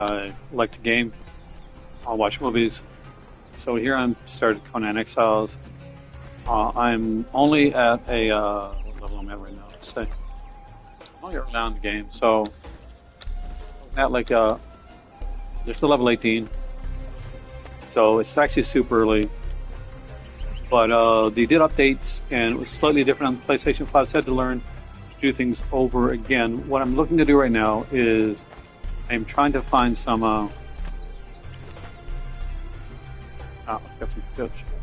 I like to game. I'll watch movies. So here I'm started Conan Exiles. I'm only at a what level am I at right now? Let's say I'm only around the game. So at like just a level 18. So it's actually super early. But they did updates and it was slightly different on PlayStation 5. So I had to learn to do things over again. What I'm looking to do right now is I'm trying to find some.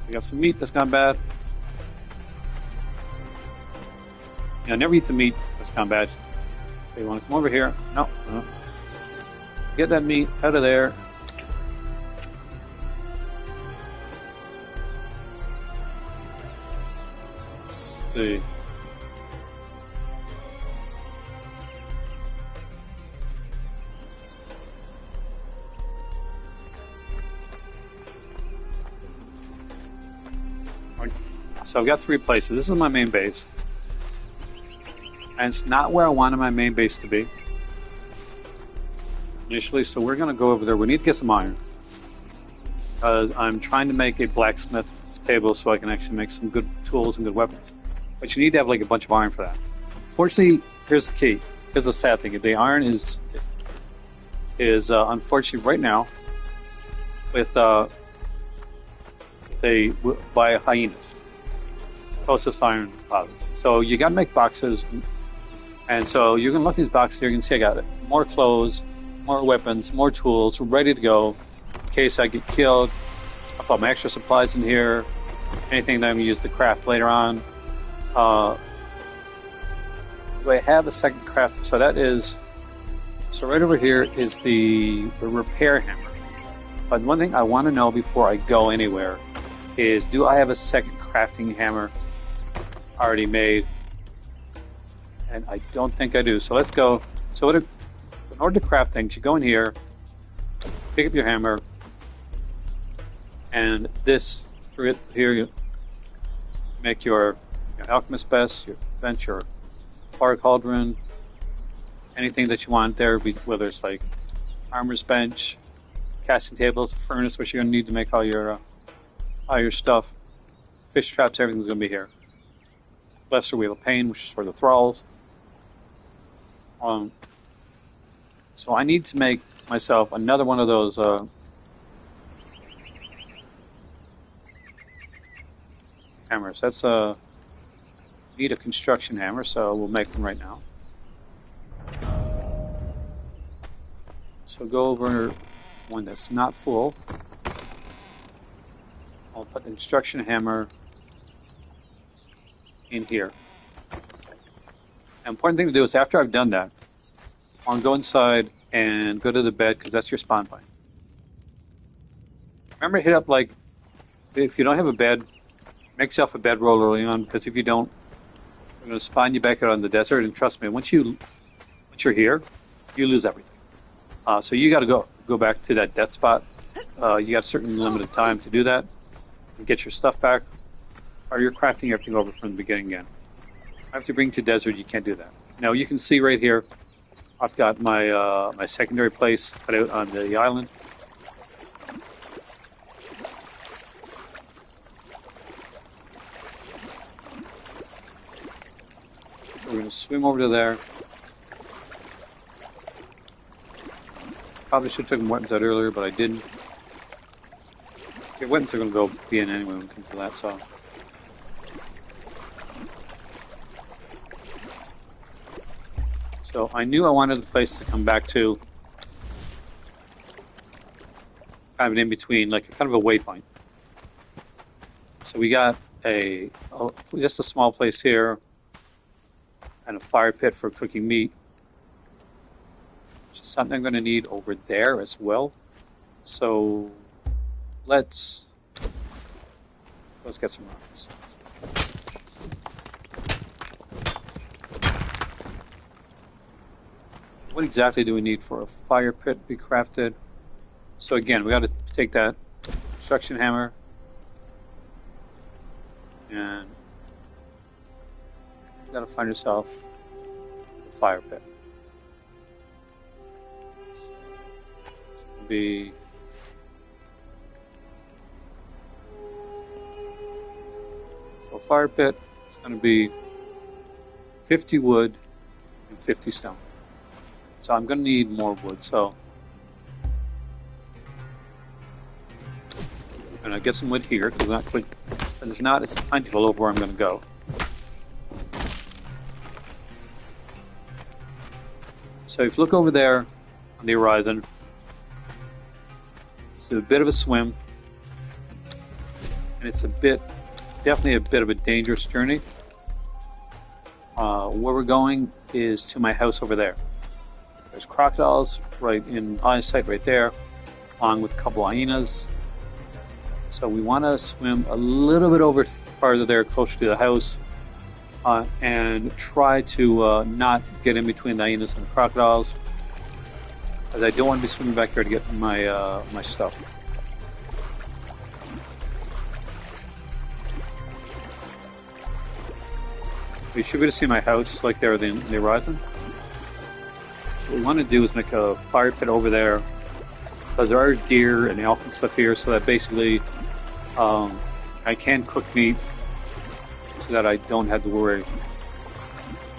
We got some meat that's not bad. I never eat the meat that's not bad. So you want to come over here? No, no. Get that meat out of there. Let's see. So I've got three places. This is my main base. And it's not where I wanted my main base to be initially, so we're going to go over there. We need to get some iron. Because I'm trying to make a blacksmith's table so I can actually make some good tools and good weapons. But you need to have like a bunch of iron for that. Fortunately, here's the key. Here's the sad thing. The iron is unfortunately right now with by hyenas. Closest iron deposits. So you got to make boxes, and so you can look at these boxes here. You can see I got it. More clothes, more weapons, more tools, ready to go in case I get killed. I'll put my extra supplies in here. Anything that I'm going to use to craft later on. Do I have a second craft? So that is. So right over here is the repair hammer. But one thing I want to know before I go anywhere is, do I have a second crafting hammer already made? And I don't think I do. So let's go. So in order to craft things, you go in here, pick up your hammer, and this through it here you make your alchemist best, your bench, your fire cauldron, anything that you want there, whether it's like armor's bench, casting tables, furnace, which you're going to need to make all your stuff, fish traps, everything's going to be here. Lesser Wheel of Pain, which is for the thralls. So I need to make myself another one of those hammers. That's need a construction hammer, so we'll make them right now. So go over one that's not full. I'll put the construction hammer in here. The important thing to do is after I've done that, I want to go inside and go to the bed because that's your spawn point. Remember, hit up like if you don't have a bed, make yourself a bedroll early on, because if you don't, I'm going to spawn you back out on the desert. And trust me, once you're here, you lose everything. So you got to go back to that death spot. You got a certain limited time to do that and get your stuff back, or you're crafting everything over from the beginning again. After you bring to desert, you can't do that. Now you can see right here, I've got my my secondary place cut out on the island. So we're going to swim over to there. Probably should have taken weapons out earlier, but I didn't. Okay, weapons are going to go be in anyway when it comes to that, so. So I knew I wanted the place to come back to, kind of an in-between, like kind of a waypoint. So we got just a small place here, and a fire pit for cooking meat, which is something I'm going to need over there as well. So let's get some rocks. What exactly do we need for a fire pit to be crafted? So again, we got to take that construction hammer and you got to find yourself a fire pit. be... A fire pit is going to be 50 wood and 50 stone. So I'm going to need more wood. So I'm going to get some wood here because it's not as plentiful over where I'm going to go. So if you look over there on the horizon, it's a bit of a swim, and it's definitely a bit of a dangerous journey. Where we're going is to my house over there. There's crocodiles right in eyesight right there, along with a couple hyenas. So we want to swim a little bit over farther there, closer to the house, and try to not get in between the hyenas and the crocodiles, as I don't want to be swimming back here to get my my stuff. You should be able to see my house like there in the horizon. So what we want to do is make a fire pit over there, because there are deer and elk and stuff here, so that basically I can cook meat so that I don't have to worry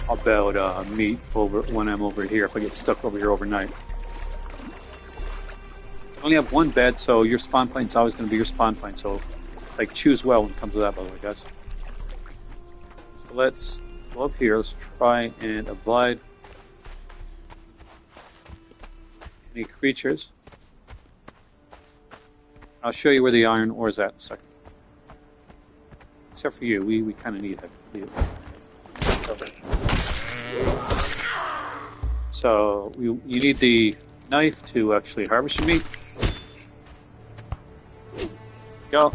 about meat over when I'm over here if I get stuck over here overnight. I only have one bed, so your spawn point is always going to be your spawn point, so like choose well when it comes to that, by the way, guys. So let's go up here. Let's try and avoid any creatures. I'll show you where the iron ore is at in a second. Except for you, we kind of need you. So you need the knife to actually harvest your meat. Go.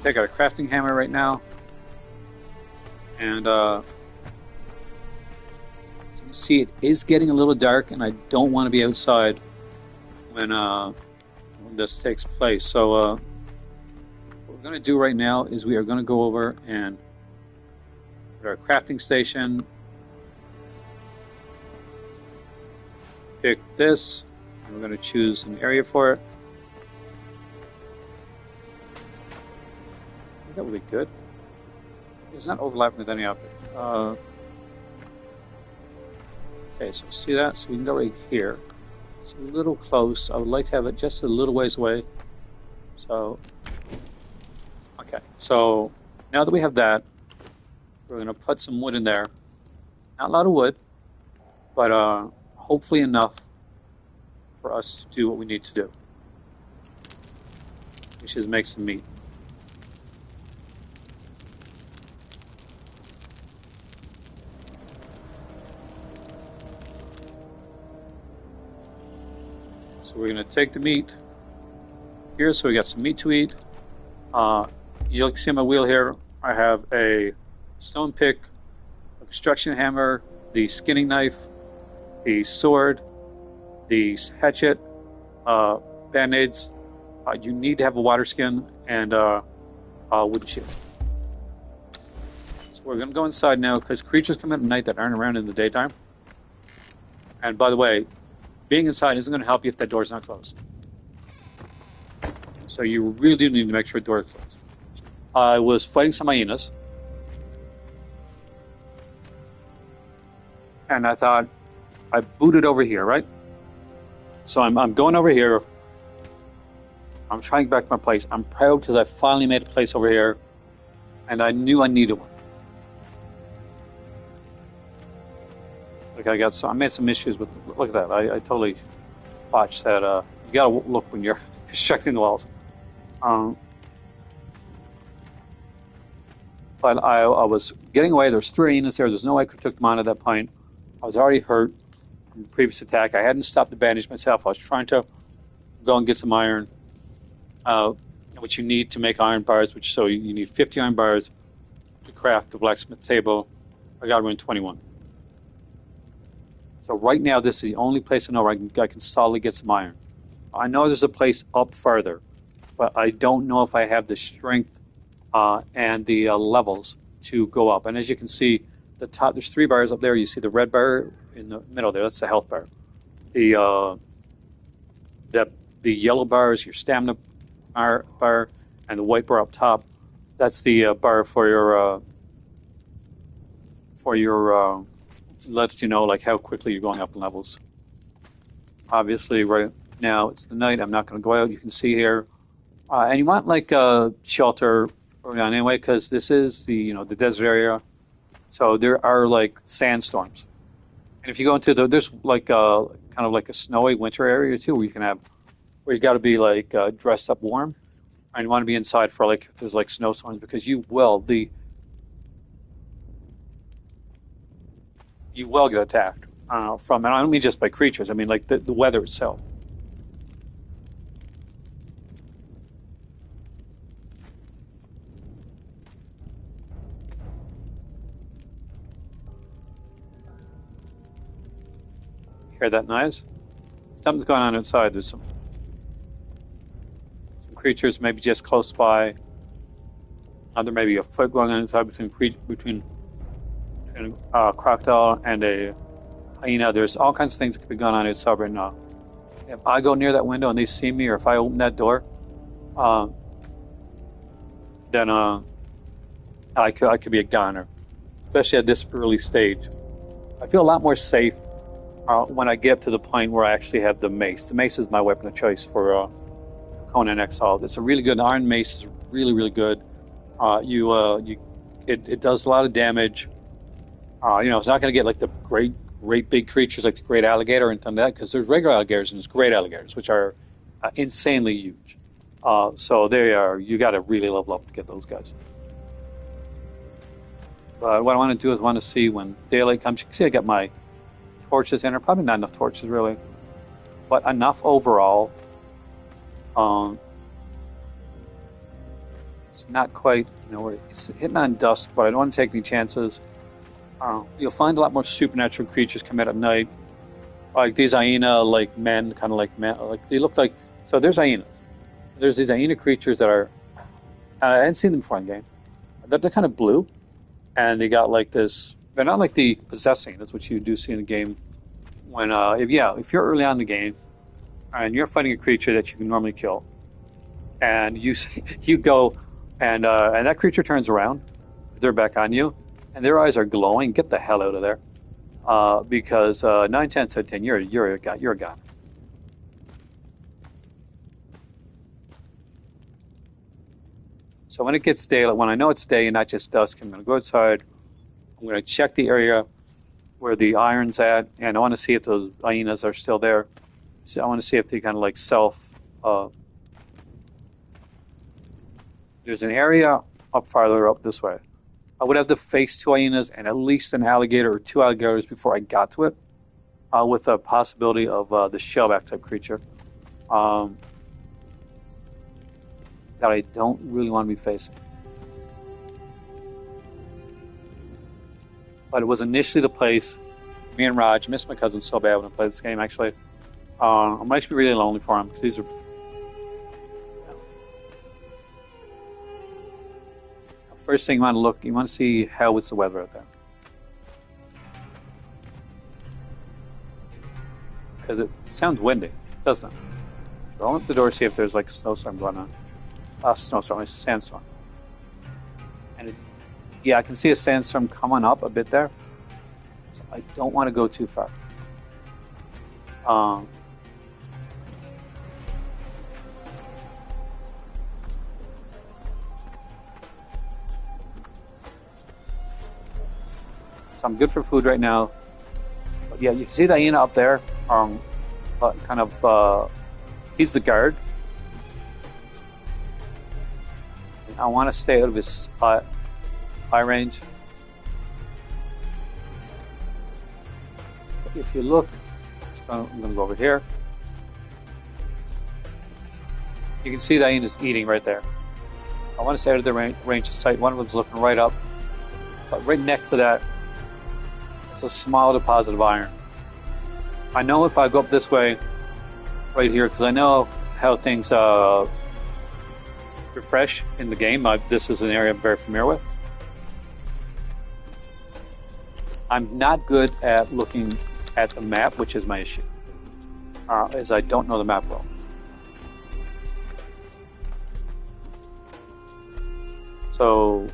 I got a crafting hammer right now. And so you see it is getting a little dark, and I don't want to be outside when this takes place. So what we're going to do right now is we are going to go over and put our crafting station. Pick this, and we're going to choose an area for it. I think that would be good. It's not overlapping with any object. Okay, so see that? So we can go right here. It's a little close. I would like to have it just a little ways away. So, okay. So now that we have that, we're going to put some wood in there. Not a lot of wood, but hopefully enough for us to do what we need to do, which is make some meat. So we're going to take the meat here, so we got some meat to eat. You'll see my wheel here. I have a stone pick, a construction hammer, the skinning knife, the sword, the hatchet, band-aids. You need to have a water skin and a wooden shield. So we're going to go inside now, because creatures come out at night that aren't around in the daytime. And by the way, being inside isn't going to help you if that door's not closed. So you really do need to make sure the door is closed. I was fighting some hyenas, and I thought, I booted over here, right? So I'm going over here. I'm trying back to my place. I'm proud because I finally made a place over here, and I knew I needed one. Like I made some issues with. Look at that! I totally botched that. You gotta look when you're constructing the walls. But I was getting away. There's 3 hyenas there. There's no way I could have took them on at that point. I was already hurt from the previous attack. I hadn't stopped to bandage myself. I was trying to go and get some iron, which you need to make iron bars. So you need 50 iron bars to craft the blacksmith table. I got around 21. So right now, this is the only place I know where I can solidly get some iron. I know there's a place up further, but I don't know if I have the strength and the levels to go up. And as you can see, the top, there's 3 bars up there. You see the red bar in the middle there. That's the health bar. The the yellow bar is your stamina bar, and the white bar up top, that's the bar for your lets you know like how quickly you're going up in levels. Obviously, right now it's the night. I'm not going to go out. You can see here, and you want like a shelter around anyway because this is the desert area, so there are like sandstorms. And if you go into there's like kind of like a snowy winter area too, where you got to be like dressed up warm, and you want to be inside for like if there's like snowstorms because you will get attacked and I don't mean just by creatures. I mean like the weather itself. Hear that noise? Something's going on outside. There's some creatures maybe just close by. There may be a fight going on inside between crocodile and a hyena. There's all kinds of things that could be going on outside right now. If I go near that window and they see me, or if I open that door, then I could be a goner, especially at this early stage. I feel a lot more safe when I get to the point where I actually have the mace. The mace is my weapon of choice for Conan Exiles. It's a really good iron mace. Is really really good. It does a lot of damage. It's not going to get like the great big creatures like the great alligator and something like that because there's regular alligators and there's great alligators which are insanely huge. So they are. You got to really level up to get those guys. But what I want to do is want to see when daylight comes. You can see I got my torches in there. Probably not enough torches really, but enough overall. It's not quite, it's hitting on dusk, but I don't want to take any chances. You'll find a lot more supernatural creatures come out at night, like these hyena, like men, kind of like men, like they look like. So there's hyenas. There's these hyena creatures that are. I hadn't seen them before in game. They're kind of blue, and they got like this. They're not like the possessing. That's what you do see in the game. When if you're early on in the game, and you're fighting a creature that you can normally kill, and you go, and that creature turns around, they're back on you, and their eyes are glowing. Get the hell out of there, because 9, 10, 10, you're a guy. So when it gets daylight, when I know it's day and not just dusk, I'm going to go outside. I'm going to check the area where the iron's at, and I want to see if those hyenas are still there. So I want to see if they kind of like there's an area up farther up this way. I would have to face 2 hyenas and at least an alligator or 2 alligators before I got to it, with a possibility of the shellback type creature that I don't really want to be facing. But it was initially the place. Me and Raj, I miss my cousin so bad when I played this game. Actually, I'm actually really lonely for him because these are. First thing you want to see how is the weather out there, because it sounds windy, doesn't it? So I'll open the door, see if there's like a snowstorm going on. A sandstorm. And I can see a sandstorm coming up a bit there. So I don't want to go too far. So I'm good for food right now. But yeah, you can see the hyena up there. He's the guard. I want to stay out of his eye range. But if you look, I'm going to go over here. You can see the hyena's eating right there. I want to stay out of the range of sight. One of them's looking right up. But right next to that, it's a small deposit of iron. I know if I go up this way, right here, because I know how things refresh in the game. This is an area I'm very familiar with. I'm not good at looking at the map, which is my issue, as I don't know the map well. So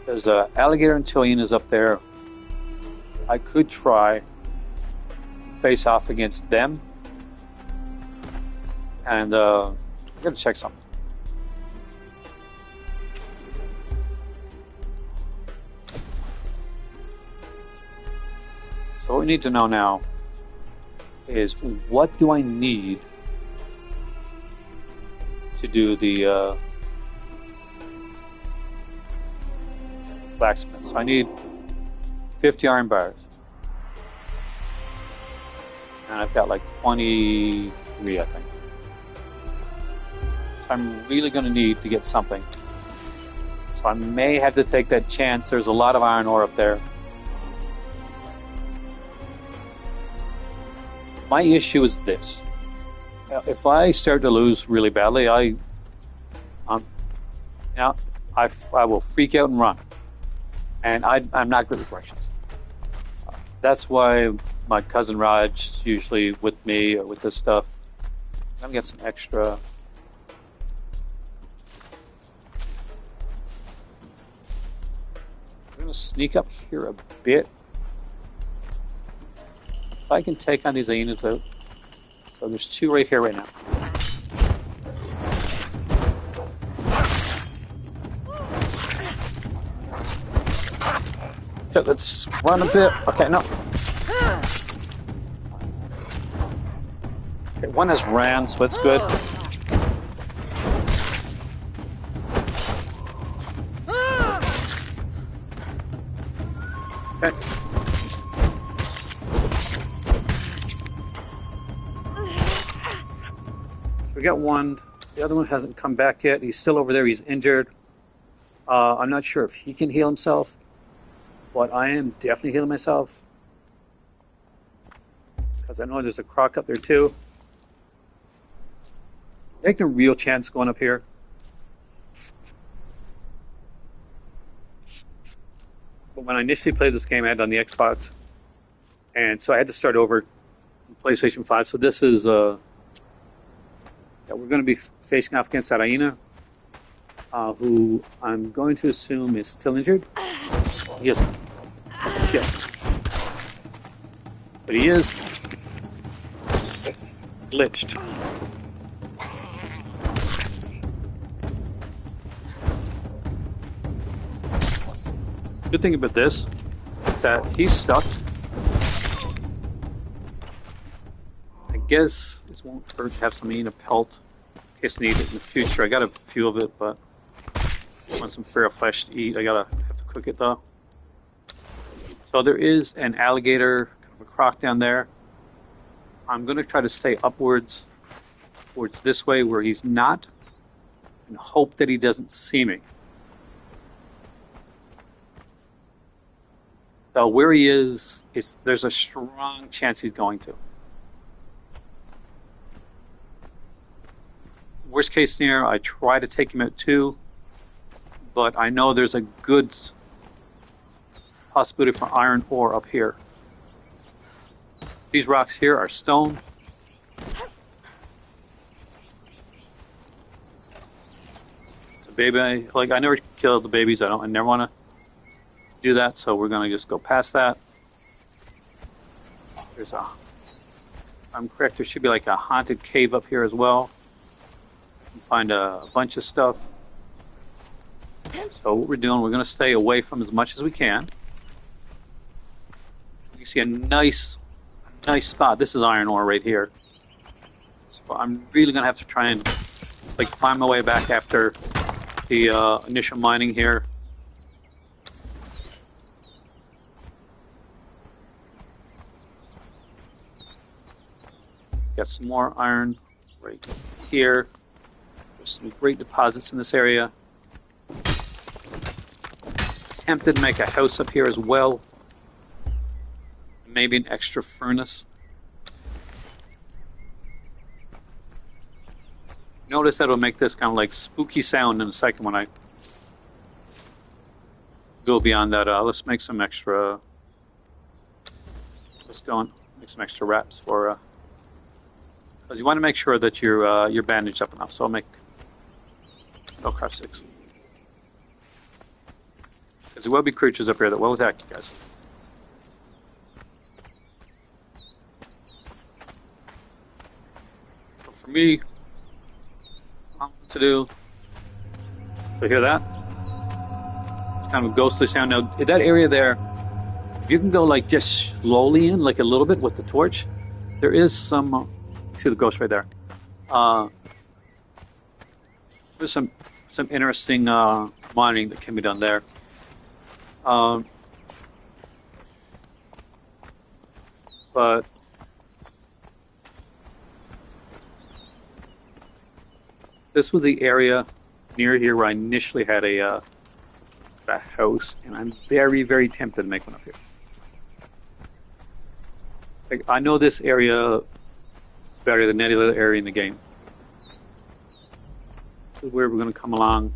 there's a alligator and hyenas up there. I could try face off against them, and I'm gonna check something. So what we need to know now is what do I need to do the blacksmith. So I need 50 iron bars. And I've got like 23, I think. So I'm really going to need to get something. So I may have to take that chance. There's a lot of iron ore up there. My issue is this. If I start to lose really badly, I will freak out and run. And I'm not good with directions. That's why my cousin Raj's usually with me or with this stuff. I'm gonna get some extra. I'm gonna sneak up here a bit. If I can take on these hyenas out. So there's two right here right now. Okay, let's run a bit. Okay, no. Okay, one has ran, so that's good. Okay. We got one. The other one hasn't come back yet. He's still over there. He's injured. I'm not sure if he can heal himself, but I am definitely healing myself because I know there's a croc up there too. Taking a real chance going up here. But when I initially played this game, I had it on the Xbox, and so I had to start over on PlayStation 5. So this is we're going to be facing off against that hyena, who I'm going to assume is still injured. He isn't. Shit. But he is glitched. Good thing about this is that he's stuck. I guess this won't hurt to have some meat, a pelt, in case I need it in the future. I got a few of it, but I want some fair flesh to eat. I have to cook it though. So there is an alligator, kind of a croc down there. I'm going to try to stay upwards, towards this way where he's not, and hope that he doesn't see me. So where he is, there's a strong chance he's going to. Worst case scenario, I try to take him out too, but I know there's a good possibility for iron ore up here. These rocks here are stone. It's a baby. I never kill the babies. I never want to do that, so we're going to just go past that. I'm correct, there should be like a haunted cave up here as well. You can find a bunch of stuff. So what we're doing, we're going to stay away from as much as we can. You see a nice spot. This is iron ore right here. So I'm really going to have to try and find my way back after the initial mining here. Got some more iron right here. There's some great deposits in this area. Tempted to make a house up here as well. Maybe an extra furnace. Notice that it'll make this kind of like spooky sound in a second when I go beyond that. Let's make some extra. Let's go and make some extra wraps for. Because you want to make sure that you're bandaged up enough. So I'll make. I'll crush 6. Because there will be creatures up here that will attack you guys. So for me, what to do? So hear that? It's kind of a ghostly sound. Now, in that area there, if you can go like just slowly in, like a little bit with the torch, there is some. See the ghost right there. There's some interesting mining that can be done there. But this was the area near here where I initially had a house, and I'm very, very tempted to make one up here. Like, I know this area better than any other area in the game. This is where we're going to come along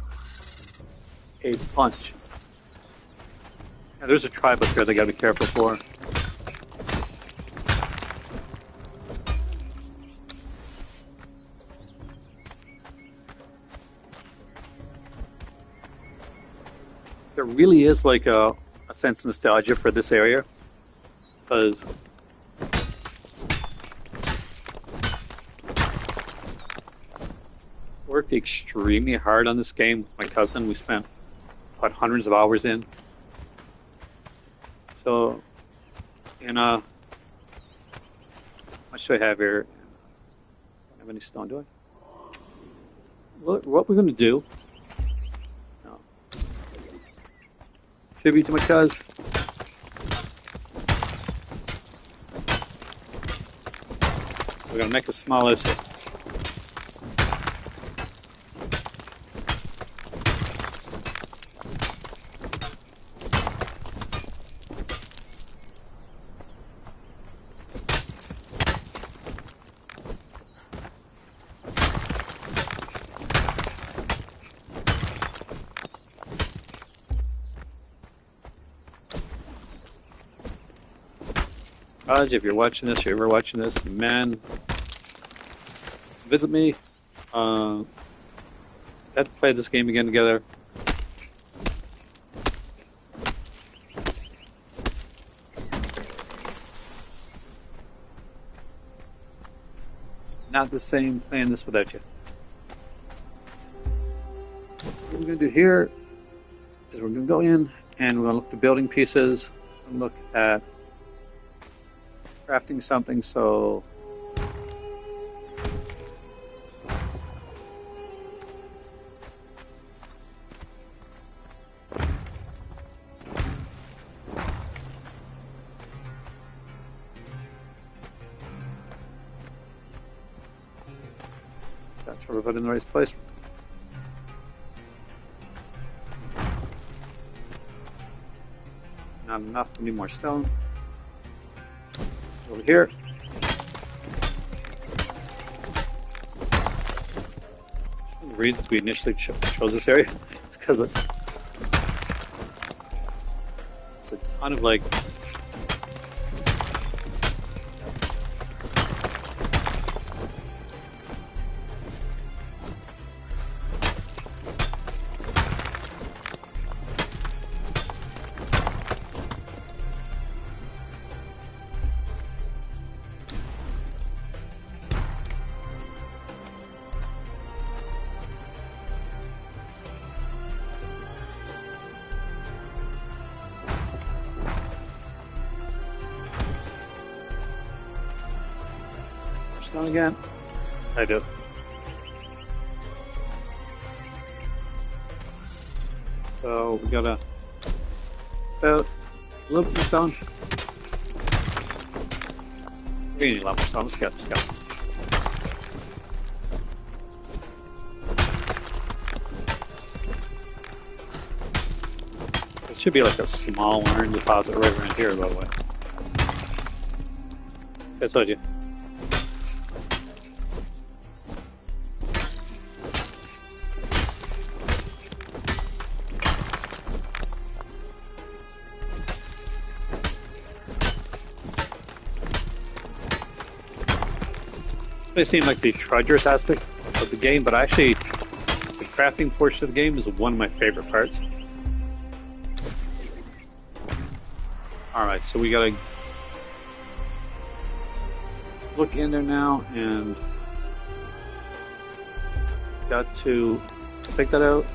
a bunch. Now, there's a tribe up here that I got to be careful for. There really is like a sense of nostalgia for this area, because worked extremely hard on this game with my cousin. We spent about hundreds of hours in. So, how much do I have here? I don't have any stone, do I? What we're going to do? No. Tribute to my cousin. We're going to make a small essay. If you're watching this, you're ever watching this, man, visit me. Let's play this game again together. It's not the same playing this without you. So what we're going to do here is we're going to go in and we're going to look at building pieces and look at crafting something. So that's where we're put in the right place. Not enough, we need more stone. Over here. One of the reasons we initially chose this area is because it's a ton of like stone again. I do. So we got about a little bit of stone. We need a lot more stone. Let's go. It should be like a small iron deposit right around here, by the way. I told you. May seem like the treacherous aspect of the game, but actually the crafting portion of the game is one of my favorite parts. All right, so we gotta look in there now, and got to take that out,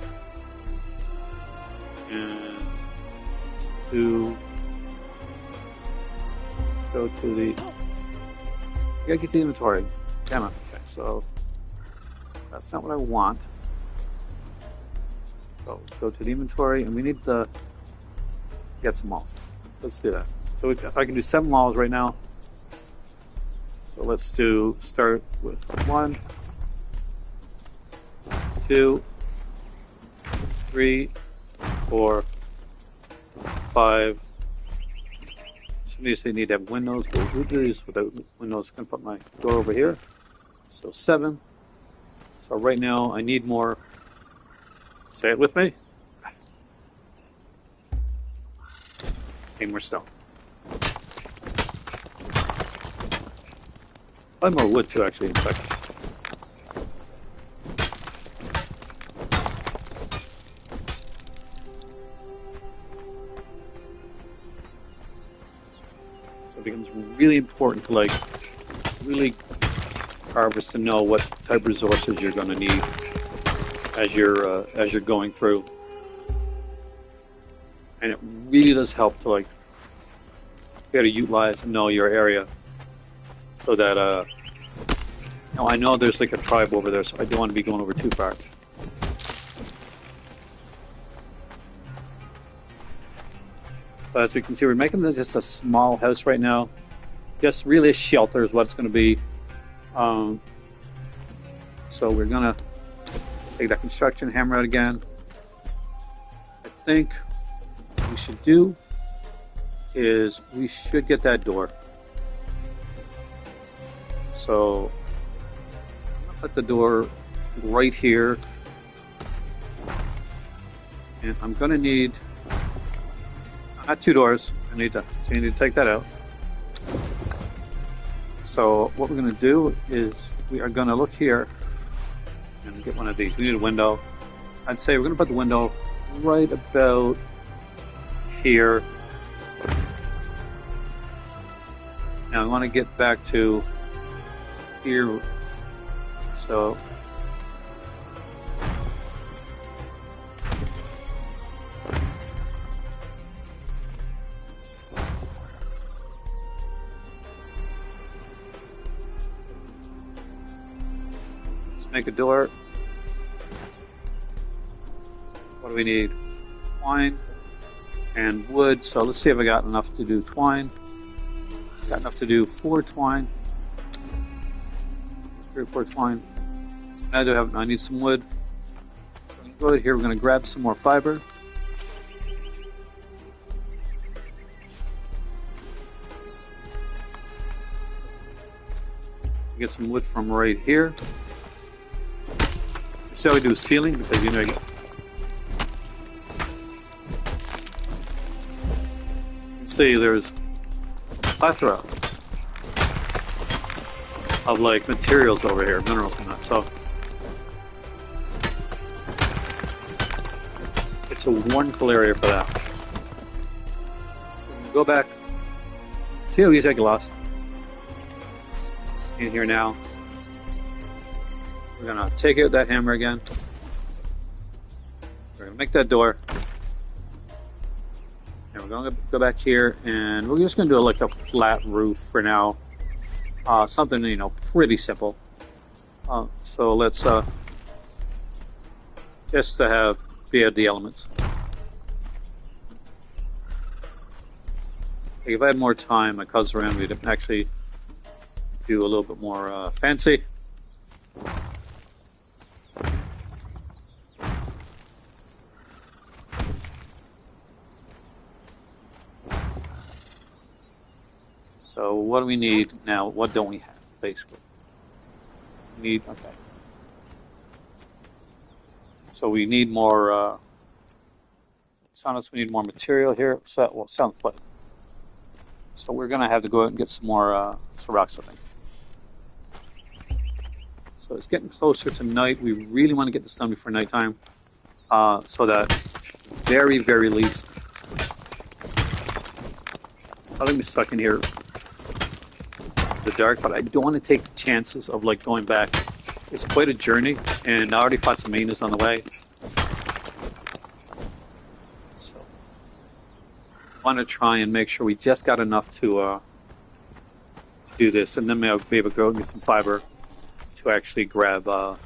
and let's go to the. Gotta get the inventory. Damn it. Okay, so that's not what I want. So let's go to the inventory, and we need to get some walls. Let's do that. So I can do 7 walls right now. So let's start with 1, 2, 3, 4, 5. Somebody say need to have windows, but we'll do these without windows. I'm going to put my door over here. So 7. So right now I need more. Say it with me. 8 more stone. I have more wood too, actually, in fact. So it becomes really important to really harvest and know what type of resources you're going to need as you're going through. And it really does help to you got to utilize and know your area, so that I know there's a tribe over there, so I don't want to be going over too far. But as you can see, we're making this just a small house right now, just really a shelter is what it's going to be. So we're gonna take that construction hammer out again. I think what we should do is we should get that door. So I'm gonna put the door right here, and I'm gonna need not 2 doors. So you need to take that out. So what we're gonna do is we are gonna look here and get one of these. We need a window. I'd say we're gonna put the window right about here. Now I want to get back to here. So let's make a door. What do we need? Twine and wood. So let's see if I got enough to do twine. Got enough to do 4 twine. 3 or 4 twine. I need some wood. Go here. We're going to grab some more fiber. Get some wood from right here. So we do ceiling because you can see there's plethora of materials over here, minerals and that. So it's a wonderful area for that. Go back. See how easy I get lost in here now. We're gonna take out that hammer again. We're gonna make that door. And we're going to go back here, and we're just going to do a flat roof for now. Something, pretty simple. So let's just to be at the elements. If I had more time, my cousins around, we'd actually do a little bit more fancy. So what do we need now? What don't we have, basically? We need more, we need more material here. Sound plate. So we're going to have to go out and get some more rocks, I think. So it's getting closer to night. We really want to get this done before nighttime, so that very, very least I'll leave me stuck in here in the dark, but I don't want to take the chances of like going back. It's quite a journey, and I already fought some maintenance on the way. So I want to try and make sure we just got enough to do this, and then maybe I'll be able to go and get some fiber to actually grab. So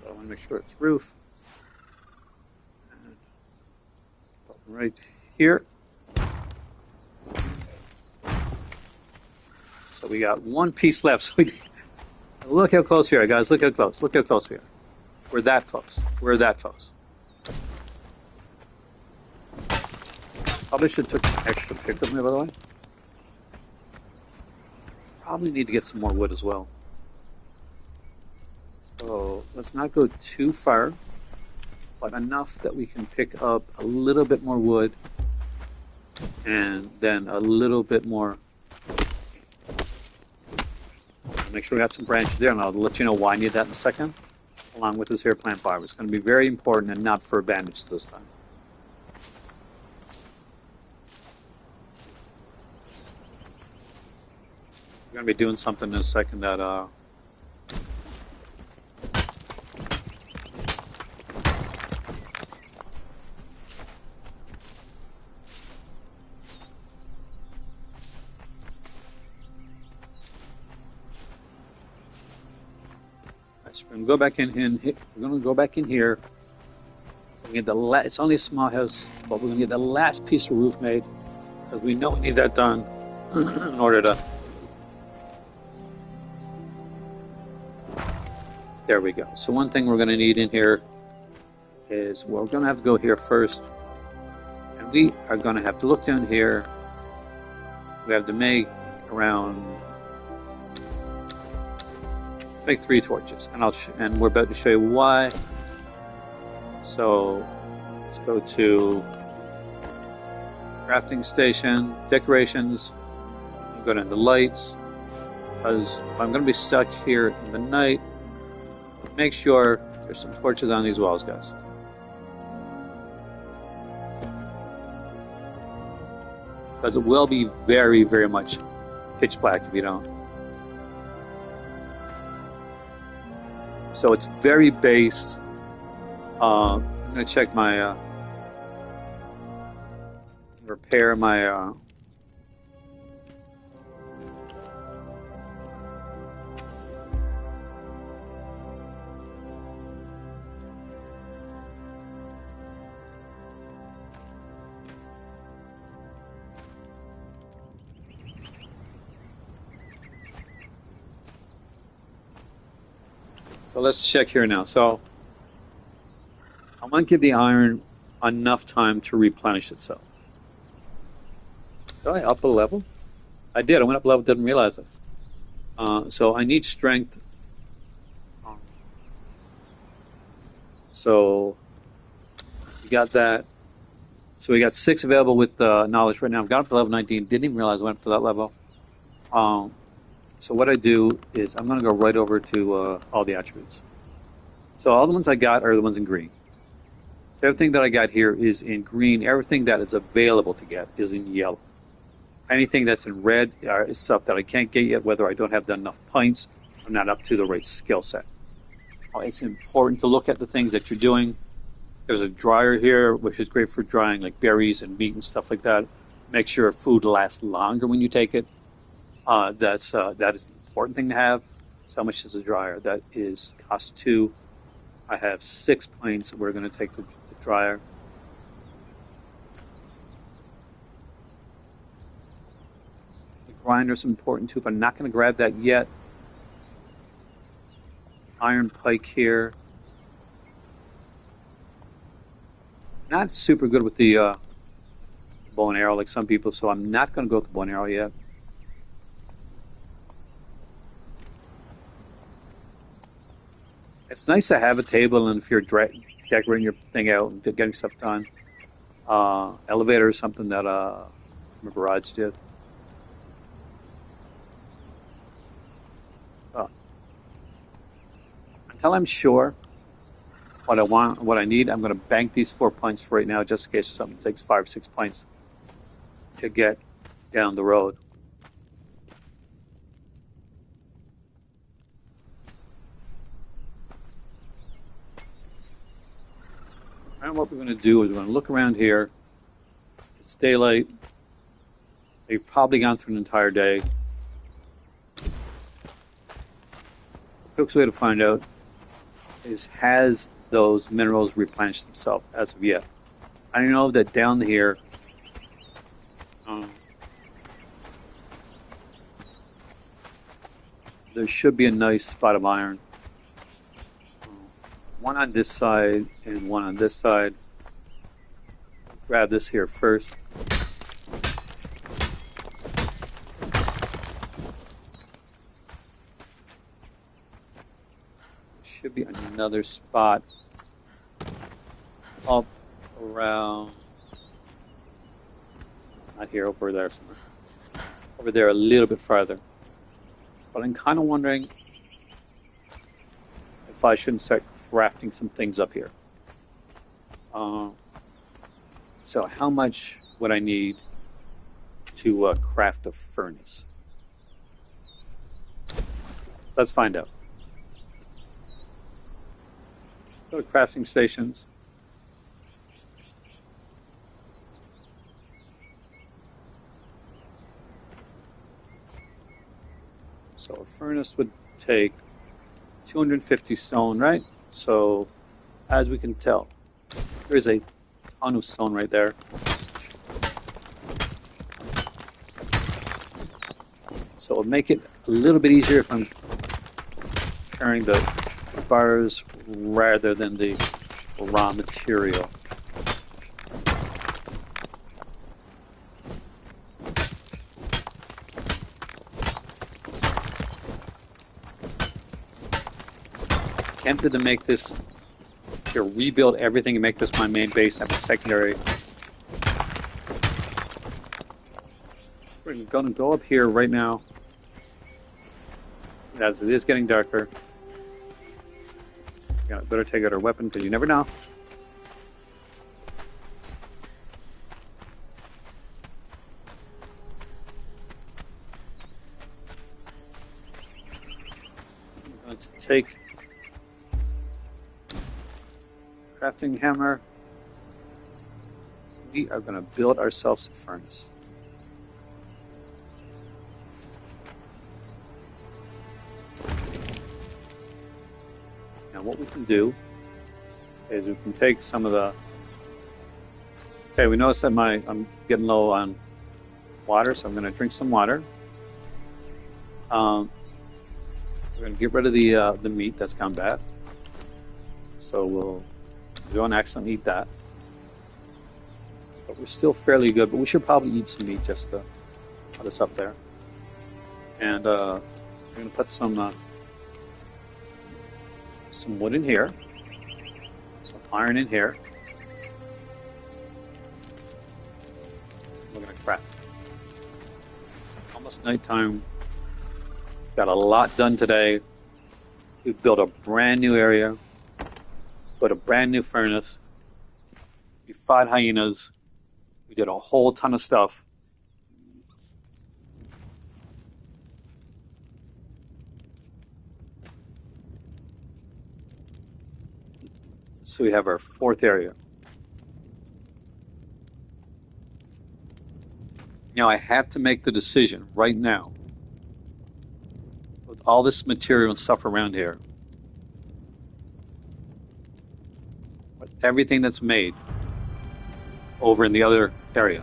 I want to make sure it's roof. And right here. So we got one piece left. So look how close we are, guys. Look how close. Look how close we are. We're that close. We're that close. Probably should have took an extra pick with me, by the way. Probably need to get some more wood as well. So let's not go too far, but enough that we can pick up a little bit more wood and then a little bit more. Make sure we have some branches there, and I'll let you know why I need that in a second, along with this here plant fiber. It's going to be very important, and not for bandages this time. We're going to be doing something in a second that so we're going to go back in here. We're going to go back in here. We're going to get it's only a small house, but we're going to get the last piece of roof made, because we know we need that done in order to. There we go. So one thing we're going to need in here is, well, we're going to have to go here first, and we are going to have to look down here. We have to make around 3 torches, and and we're about to show you why. So let's go to crafting station, decorations, and go down to lights, because I'm going to be stuck here in the night. Make sure there's some torches on these walls, guys. Because it will be very, very much pitch black if you don't. So it's very base. I'm going to check my repair my so let's check here now. So I want to give the iron enough time to replenish itself. Did I up a level? I did. I went up a level, didn't realize it. So I need strength. So we got that. So we got 6 available with knowledge right now. I've got up to level 19. Didn't even realize I went up to that level. So what I do is I'm going to go right over to all the attributes. So all the ones I got are the ones in green. So everything that I got here is in green. Everything that is available to get is in yellow. Anything that's in red is stuff that I can't get yet, whether I don't have enough points or not up to the right skill set. It's important to look at the things that you're doing. There's a dryer here, which is great for drying like berries and meat and stuff like that. Make sure food lasts longer when you take it. That is an important thing to have. So how much is a dryer? That is cost 2. I have 6 points. So we're going to take the dryer. The grinder's important too, but I'm not going to grab that yet. Iron pike here. Not super good with the bow and arrow like some people, so I'm not going to go with the bow and arrow yet. It's nice to have a table, and if you're decorating your thing out and getting stuff done. Elevator is something that my garage did. Until I'm sure what I want, what I need. I'm going to bank these 4 points for right now, just in case something takes 5, 6 points to get down the road. And what we're going to do is we're going to look around here. It's daylight. They've probably gone through an entire day. The quickest way to find out is, has those minerals replenished themselves as of yet? I know that down here, there should be a nice spot of iron. One on this side and one on this side. Grab this here first. Should be another spot up around, not here, over there somewhere. Over there a little bit farther. But I'm kind of wondering if I shouldn't start crafting some things up here. So how much would I need to craft a furnace? Let's find out. Go to crafting stations. So a furnace would take 250 stone, right? So as we can tell, there's a ton of stone right there. So it'll make it a little bit easier if I'm carrying the bars rather than the raw material. Tempted to make this, to rebuild everything and make this my main base and have a secondary. We're going to go up here right now, as it is getting darker. Yeah, better take out our weapon because you never know. I'm going to take crafting hammer. We are going to build ourselves a furnace. Now what we can do is we can take some of the... Okay, we notice that I'm getting low on water, so I'm going to drink some water. We're going to get rid of the meat that's gone bad. So we don't accidentally eat that. But we're still fairly good, but we should probably eat some meat just to put us up there. And we're going to put some wood in here, some iron in here. We're going to craft. Almost nighttime. Got a lot done today. We built a brand new area. Put a brand new furnace. We fought hyenas. We did a whole ton of stuff. So we have our fourth area. Now I have to make the decision right now, with all this material and stuff around here, with everything that's made over in the other area,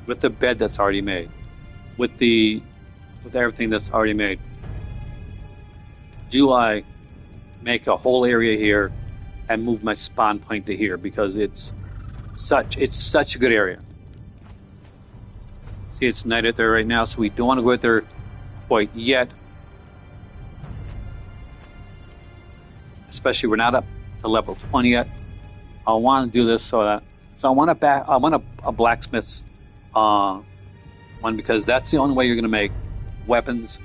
with the bed that's already made, with everything that's already made, do I make a whole area here and move my spawn point to here because it's such a good area. See, it's night out there right now, so we don't want to go out there quite yet. Especially we're not up to level 20 yet. I want to do this so I want a blacksmith's one because that's the only way you're going to make weapons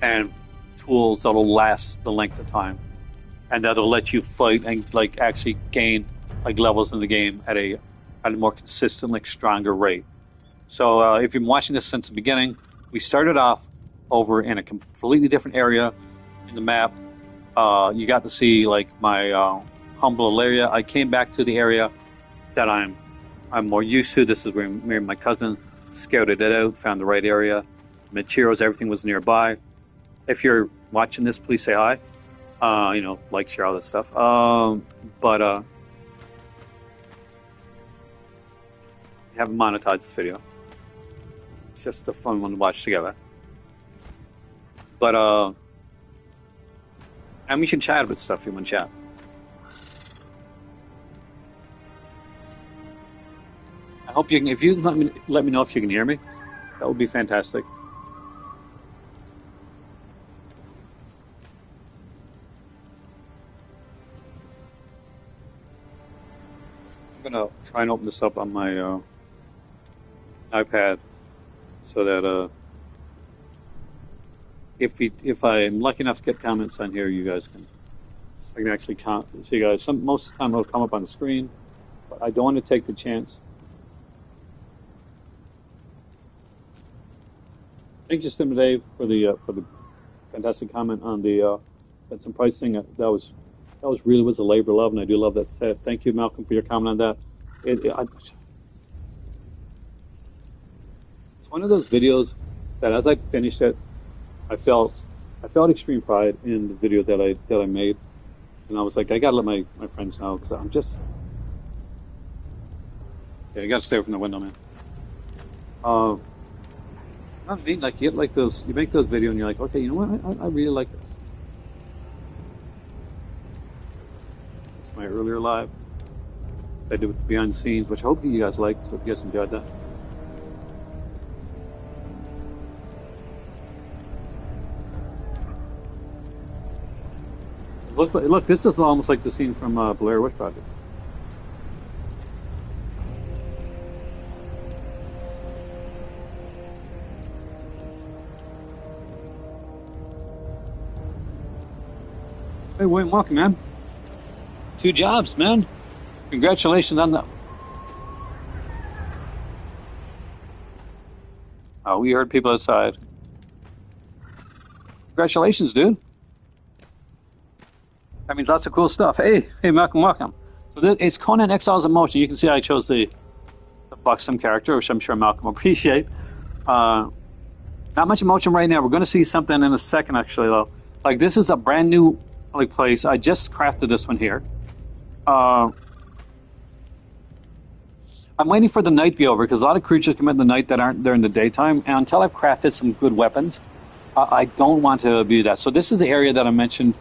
and tools that'll last the length of time. and that'll let you fight and like actually gain like levels in the game at a more consistent, like stronger rate. So if you've been watching this since the beginning, we started off over in a completely different area in the map. You got to see like my humble area. I came back to the area that I'm more used to. This is where me and my cousin scouted it out, found the right area, materials, everything was nearby. If you're watching this, please say hi. Like, share all this stuff. But we haven't monetized this video. It's just a fun one to watch together. But and we can chat about stuff if you want to chat. I hope you can. If you let me know if you can hear me, that would be fantastic. I'm gonna try and open this up on my iPad so that if I'm lucky enough to get comments on here, you guys I can actually see you guys. Most of the time it'll come up on the screen, but I don't want to take the chance. Thank you, Sim Dave, for the fantastic comment on the some pricing. That was really was a labor of love, and I do love that set. Thank you, Malcolm, for your comment on that. It's one of those videos that as I finished it, I felt extreme pride in the video that I made, and I was like, I gotta let my friends know because I'm just you gotta stay from the window, man. I mean, like you make those videos and you're like, okay, you know what, I really like this. It's my earlier live I did with behind the scenes, which I hope you guys liked. So if you guys enjoyed that. Look, this is almost like the scene from Blair Witch Project. Hey, Wayne, welcome, man. 2 jobs, man. Congratulations on that. Oh, we heard people outside. Congratulations, dude. That means lots of cool stuff. Hey, Malcolm, welcome. So it's Conan Exiles in motion. You can see I chose the buxom character, which I'm sure Malcolm will appreciate. Not much emotion right now. We're going to see something in a second, actually, though. Like, this is a brand new place. I just crafted this one here. I'm waiting for the night to be over because a lot of creatures come in the night that aren't there in the daytime. And until I've crafted some good weapons, I don't want to do that. So this is the area that I mentioned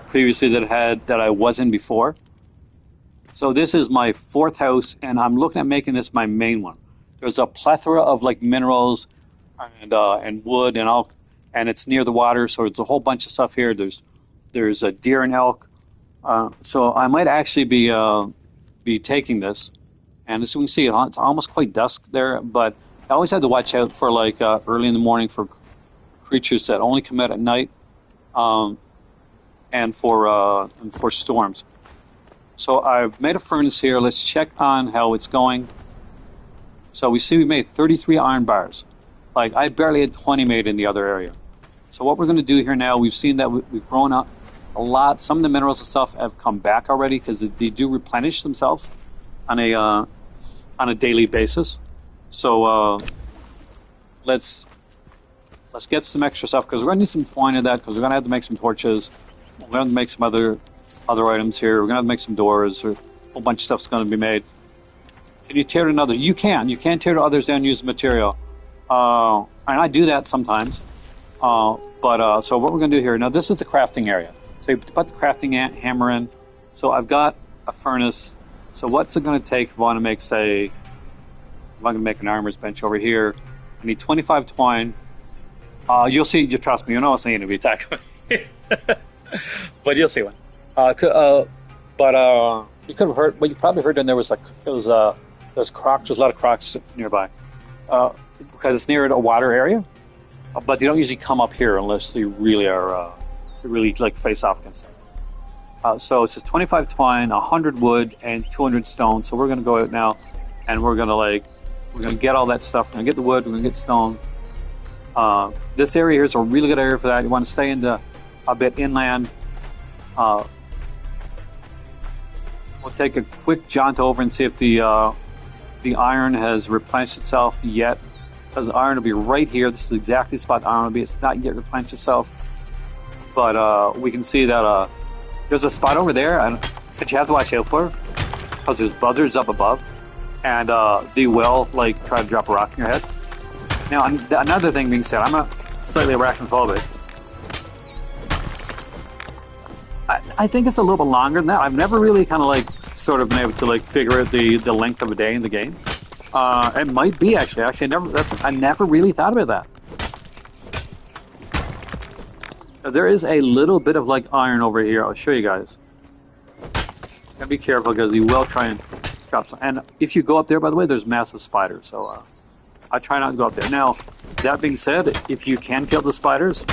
previously that I was in before. So this is my 4th house, and I'm looking at making this my main one. There's a plethora of like minerals and wood and all, and it's near the water, so it's a whole bunch of stuff here. There's a deer and elk. So I might actually be taking this. And as you can see, it's almost quite dusk there, but I always had to watch out for like early in the morning for creatures that only come out at night, and for storms. So I've made a furnace here. Let's check on how it's going. So we see we made 33 iron bars. Like I barely had 20 made in the other area. So what we're going to do here now, we've seen that we've grown up a lot. Some of the minerals and stuff have come back already because they do replenish themselves on a daily basis. So let's get some extra stuff because we're going to need some twine of that because we're going to have to make some torches. We're going to have to make some other items here. We're going to have to make some doors. A whole bunch of stuff's going to be made. Can you tear to others? You can. You can tear to others and use the material. And I do that sometimes. So what we're going to do here, now this is the crafting area. So you put the crafting hammer in. So I've got a furnace. So what's it going to take if I want to make, say, if I'm going to make an armorer's bench over here? I need 25 twine. You'll see, you trust me, you know it's an enemy attack. But you'll see one. You could have heard, what you probably heard then there's crocs, there's a lot of crocs nearby. Because it's near a water area. But they don't usually come up here unless they really are, like face off against them. So it says 25 twine, 100 wood, and 200 stone. So we're going to go out now, and we're going to get all that stuff. We're going to get the wood. We're going to get stone. This area here is a really good area for that. You want to stay in a bit inland. We'll take a quick jaunt over and see if the iron has replenished itself yet. Because the iron will be right here. This is exactly the spot the iron will be. It's not yet replenished itself. But we can see that there's a spot over there that you have to watch out for. Because there's buzzards up above. And they will try to drop a rock in your head. Now, another thing being said, I'm slightly arachnophobic. I think it's a little bit longer than that. I've never really kind of sort of been able to figure out the length of a day in the game. It might be actually. I never really thought about that. There is a little bit of iron over here. I'll show you guys. Gotta be careful because he will try and drop some. And if you go up there, by the way, there's massive spiders. So I try not to go up there. Now, that being said, if you can kill the spiders,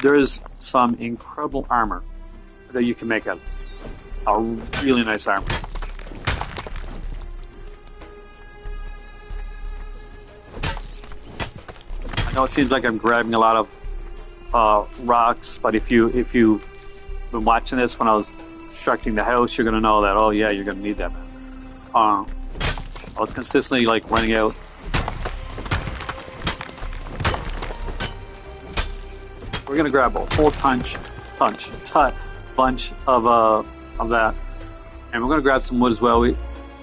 there is some incredible armor that you can make out of. A really nice armor. I know it seems like I'm grabbing a lot of rocks, but if you've been watching this when I was constructing the house, you're going to know that, oh yeah, you're going to need that. I was consistently running out. We're going to grab a whole bunch of that, and we're going to grab some wood as well.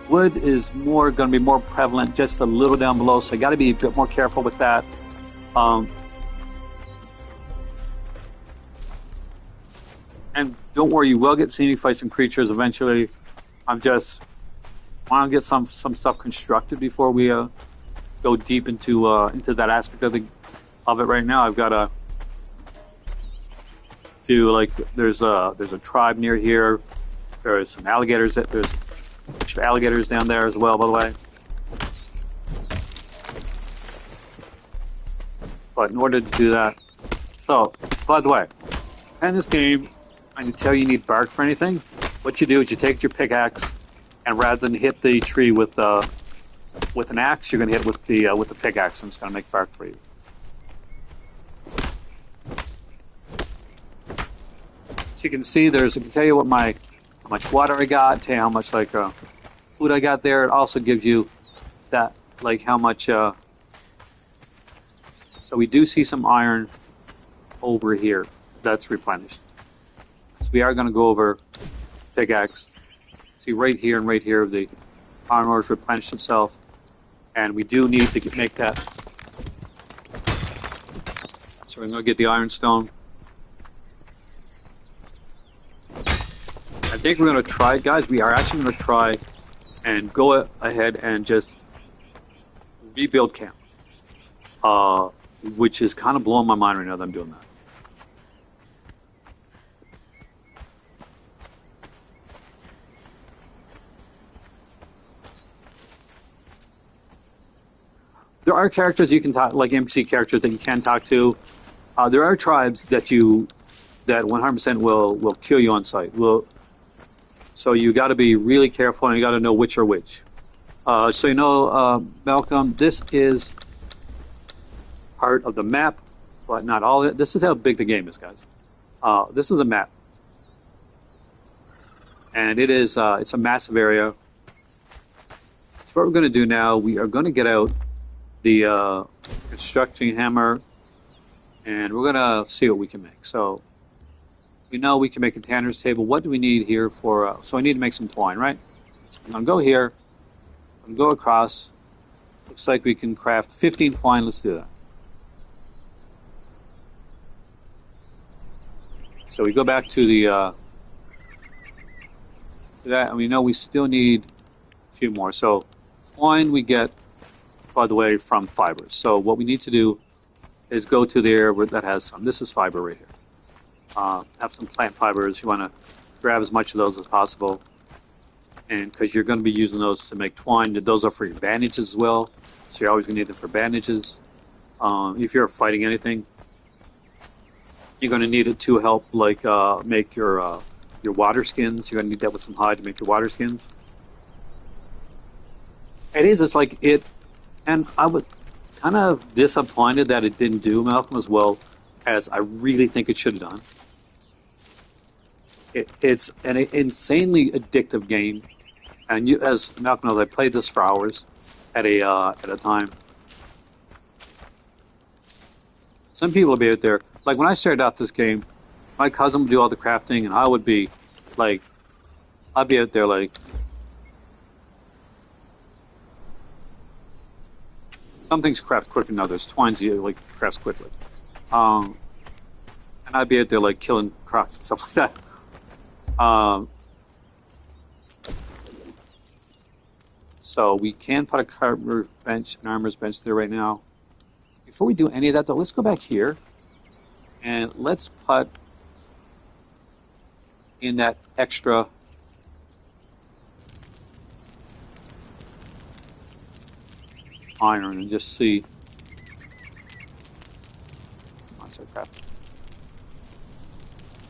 Wood is going to be more prevalent just a little down below, so you got to be a bit more careful with that. And don't worry, you will get scenic fights and creatures eventually. I just want to get some stuff constructed before we go deep into that aspect of it. Right now, I've got a few there's a tribe near here. There's some alligators. There's a bunch of alligators down there as well, by the way. But in order to do that, so by the way, in this game, I can tell you need bark for anything. What you do is you take your pickaxe, and rather than hit the tree with an axe, you're going to hit it with the pickaxe, and it's going to make bark for you. So you can see I can tell you how much water I got, tell you how much food I got there. It also gives you that how much. So we do see some iron over here that's replenished. So we are going to go over pickaxe. See right here and right here the iron ore has replenished itself, and we do need to make that. So we're going to get the ironstone. I think we're going to try, guys. We are actually going to try and go ahead and just rebuild camp, which is kind of blowing my mind right now that I'm doing that. There are characters you can talk, NPC characters that you can talk to. There are tribes that 100% will kill you on sight. So you got to be really careful, and you got to know which are which. So Malcolm, this is part of the map, but not all of it. This is how big the game is, guys. This is a map, and it's a massive area. So what we're going to do now, we are going to get out the constructing hammer, and we're going to see what we can make. So we know we can make a tanner's table. What do we need here for... so I need to make some twine, right? So I'm going to go here. I'm going to go across. Looks like we can craft 15 twine. Let's do that. So we go back to that, and we know we still need a few more. So twine we get, by the way, from fibers. So what we need to do is go to there where that has some. This is fiber right here. Have some plant fibers. You want to grab as much of those as possible, and because you're going to be using those to make twine. Those are for your bandages as well, so you're always going to need them for bandages. If you're fighting anything, you're going to need it to help make your your water skins. You're gonna need that with some hide to make your water skins. It is. It's like it, and I was kind of disappointed that it didn't do Malcolm as well as I really think it should have done. It's an insanely addictive game, and you, as Malcolm knows, I played this for hours at a time. Some people will be out there. Like when I started out this game, my cousin would do all the crafting, and I would be like, I'd be out there like, some things craft quicker than others. Twines you like crafts quickly, um, and I'd be out there like killing crocs and stuff like that. So we can put a carver bench, an armorer's bench there right now. Before we do any of that, though, let's go back here and let's put in that extra iron and just see.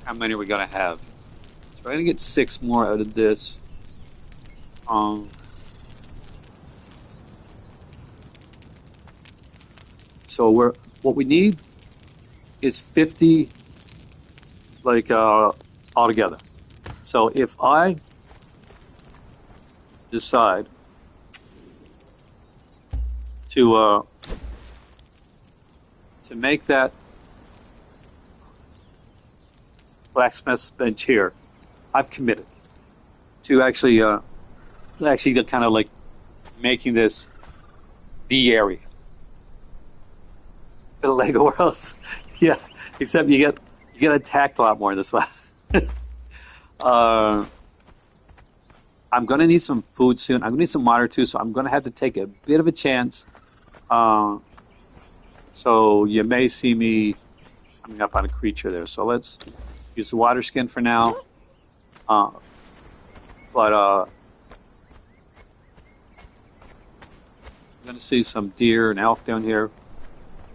How many are we gonna have? So we're gonna get 6 more out of this. So what we need is 50, like altogether. So if I decide to make that blacksmith's bench here, I've committed to actually kind of like making this the area. The Lego worlds, yeah. Except you get attacked a lot more in this one. I'm gonna need some food soon. I'm gonna need some water too, so I'm gonna have to take a bit of a chance. So you may see me coming up on a creature there. So let's use the water skin for now. But I'm gonna see some deer and elk down here.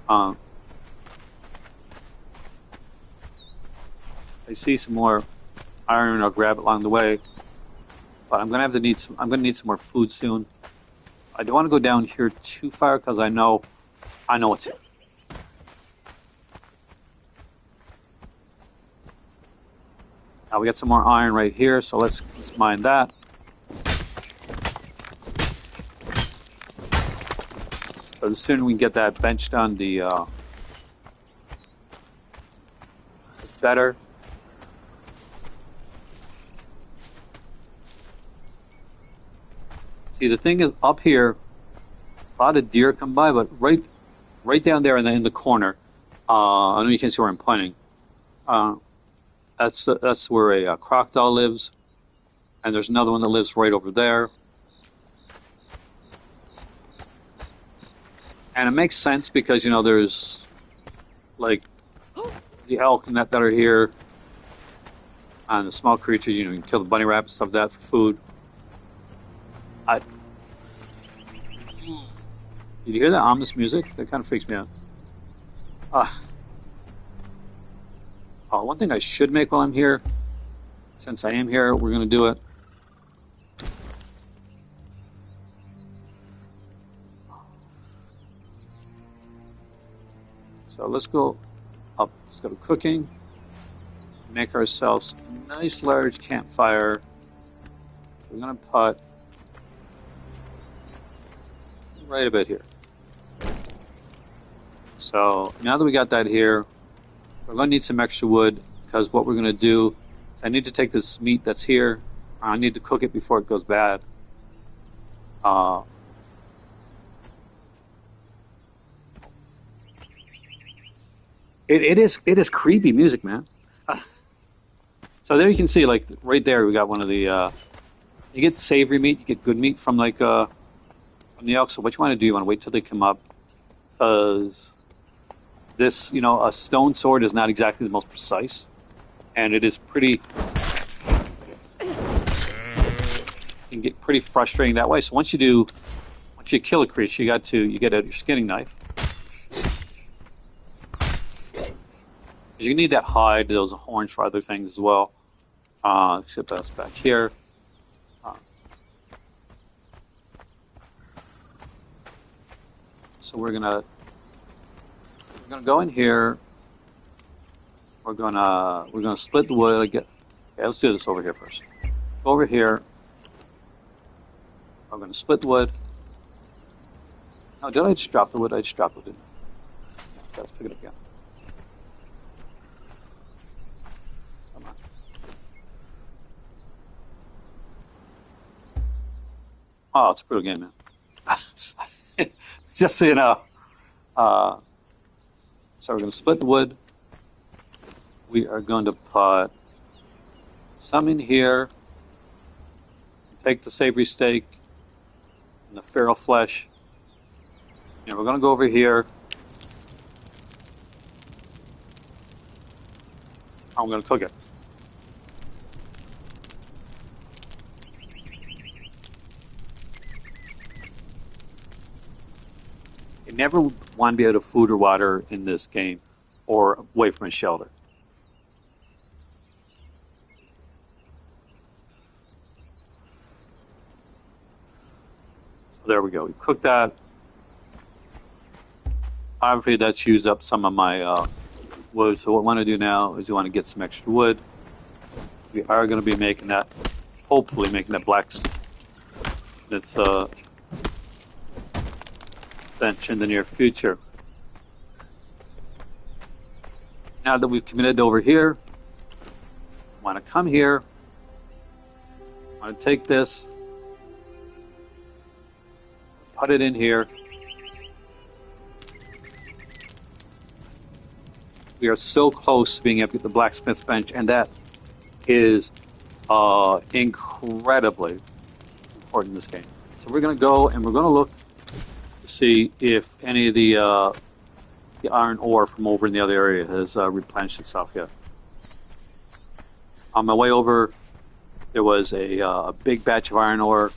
I see some more iron. I'll grab it along the way, but I'm gonna need some more food soon. I don't want to go down here too far because I know it's here. Now we got some more iron right here, so let's mine that. So the sooner we can get that bench done, the better. See, the thing is, up here, a lot of deer come by, but right down there in the corner, I know you can't see where I'm pointing. That's where a crocodile lives, and there's another one that lives right over there. And it makes sense because, you know, there's like the elk and that are here, and the small creatures, you know, you can kill the bunny rabbit and stuff like that for food. Did you hear that ominous music? That kind of freaks me out. One thing I should make while I'm here, since I am here, we're going to do it. So let's go up. Let's go to cooking. Make ourselves a nice large campfire. So we're going to put right about here. So now that we got that here, we're going to need some extra wood because what we're going to do is I need to take this meat that's here. I need to cook it before it goes bad. It is creepy music, man. So there you can see, like right there, we got one of the. You get savory meat, you get good meat from like from the elk. So what you want to do, you want to wait till they come up, because this, you know, a stone sword is not exactly the most precise, and it is pretty. It can get pretty frustrating that way. So once you kill a creature, you get out your skinning knife. You need that hide, those horns for other things as well. Ship us back here. So we're gonna go in here. We're gonna split the wood. Okay, let's do this over here first. Over here, I'm gonna split the wood. Oh, did I just drop the wood? I just dropped the wood. Yeah, let's pick it up again. Come on. Oh, it's a brutal game, man. Just so you know. So we're going to split the wood. We are going to put some in here. Take the savory steak and the feral flesh. And we're going to go over here. I'm going to cook it. You never want to be out of food or water in this game or away from a shelter. So there we go. We cooked that. Obviously, that's used up some of my wood. So what we want to do now is we want to get some extra wood. We are going to be making that, hopefully making that black. That's bench in the near future. Now that we've committed over here, I want to come here. I want to take this, put it in here. We are so close to being able to get the blacksmith's bench, and that is incredibly important in this game. So we're going to go and we're going to look to see if any of the iron ore from over in the other area has replenished itself yet. On my way over, there was a big batch of iron ore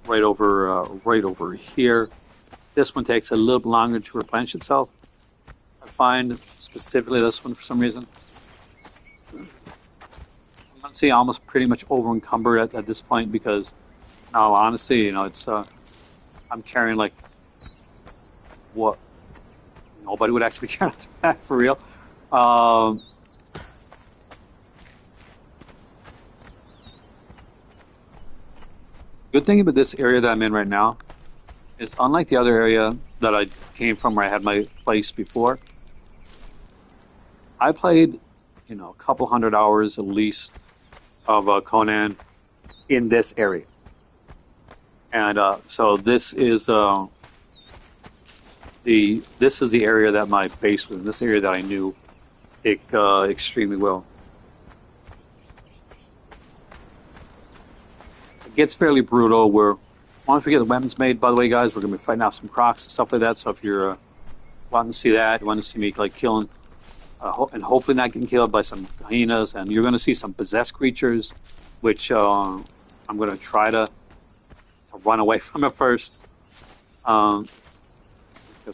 right over here. This one takes a little bit longer to replenish itself. I find specifically this one for some reason. I'm going to say almost pretty much over encumbered at this point because, in all honesty, you know, it's I'm carrying like what nobody would actually carry on their back for real. Good thing about this area that I'm in right now is unlike the other area that I came from where I had my place before. I played, you know, a couple hundred hours at least of Conan in this area. And so this is the area that my base was in, this area that I knew extremely well. It gets fairly brutal. Once we get the weapons made, by the way, guys, we're going to be fighting off some crocs and stuff like that. So if you're wanting to see that, you want to see me like killing, and hopefully not getting killed by some hyenas, and you're going to see some possessed creatures, which I'm going to try to run away from it first. Get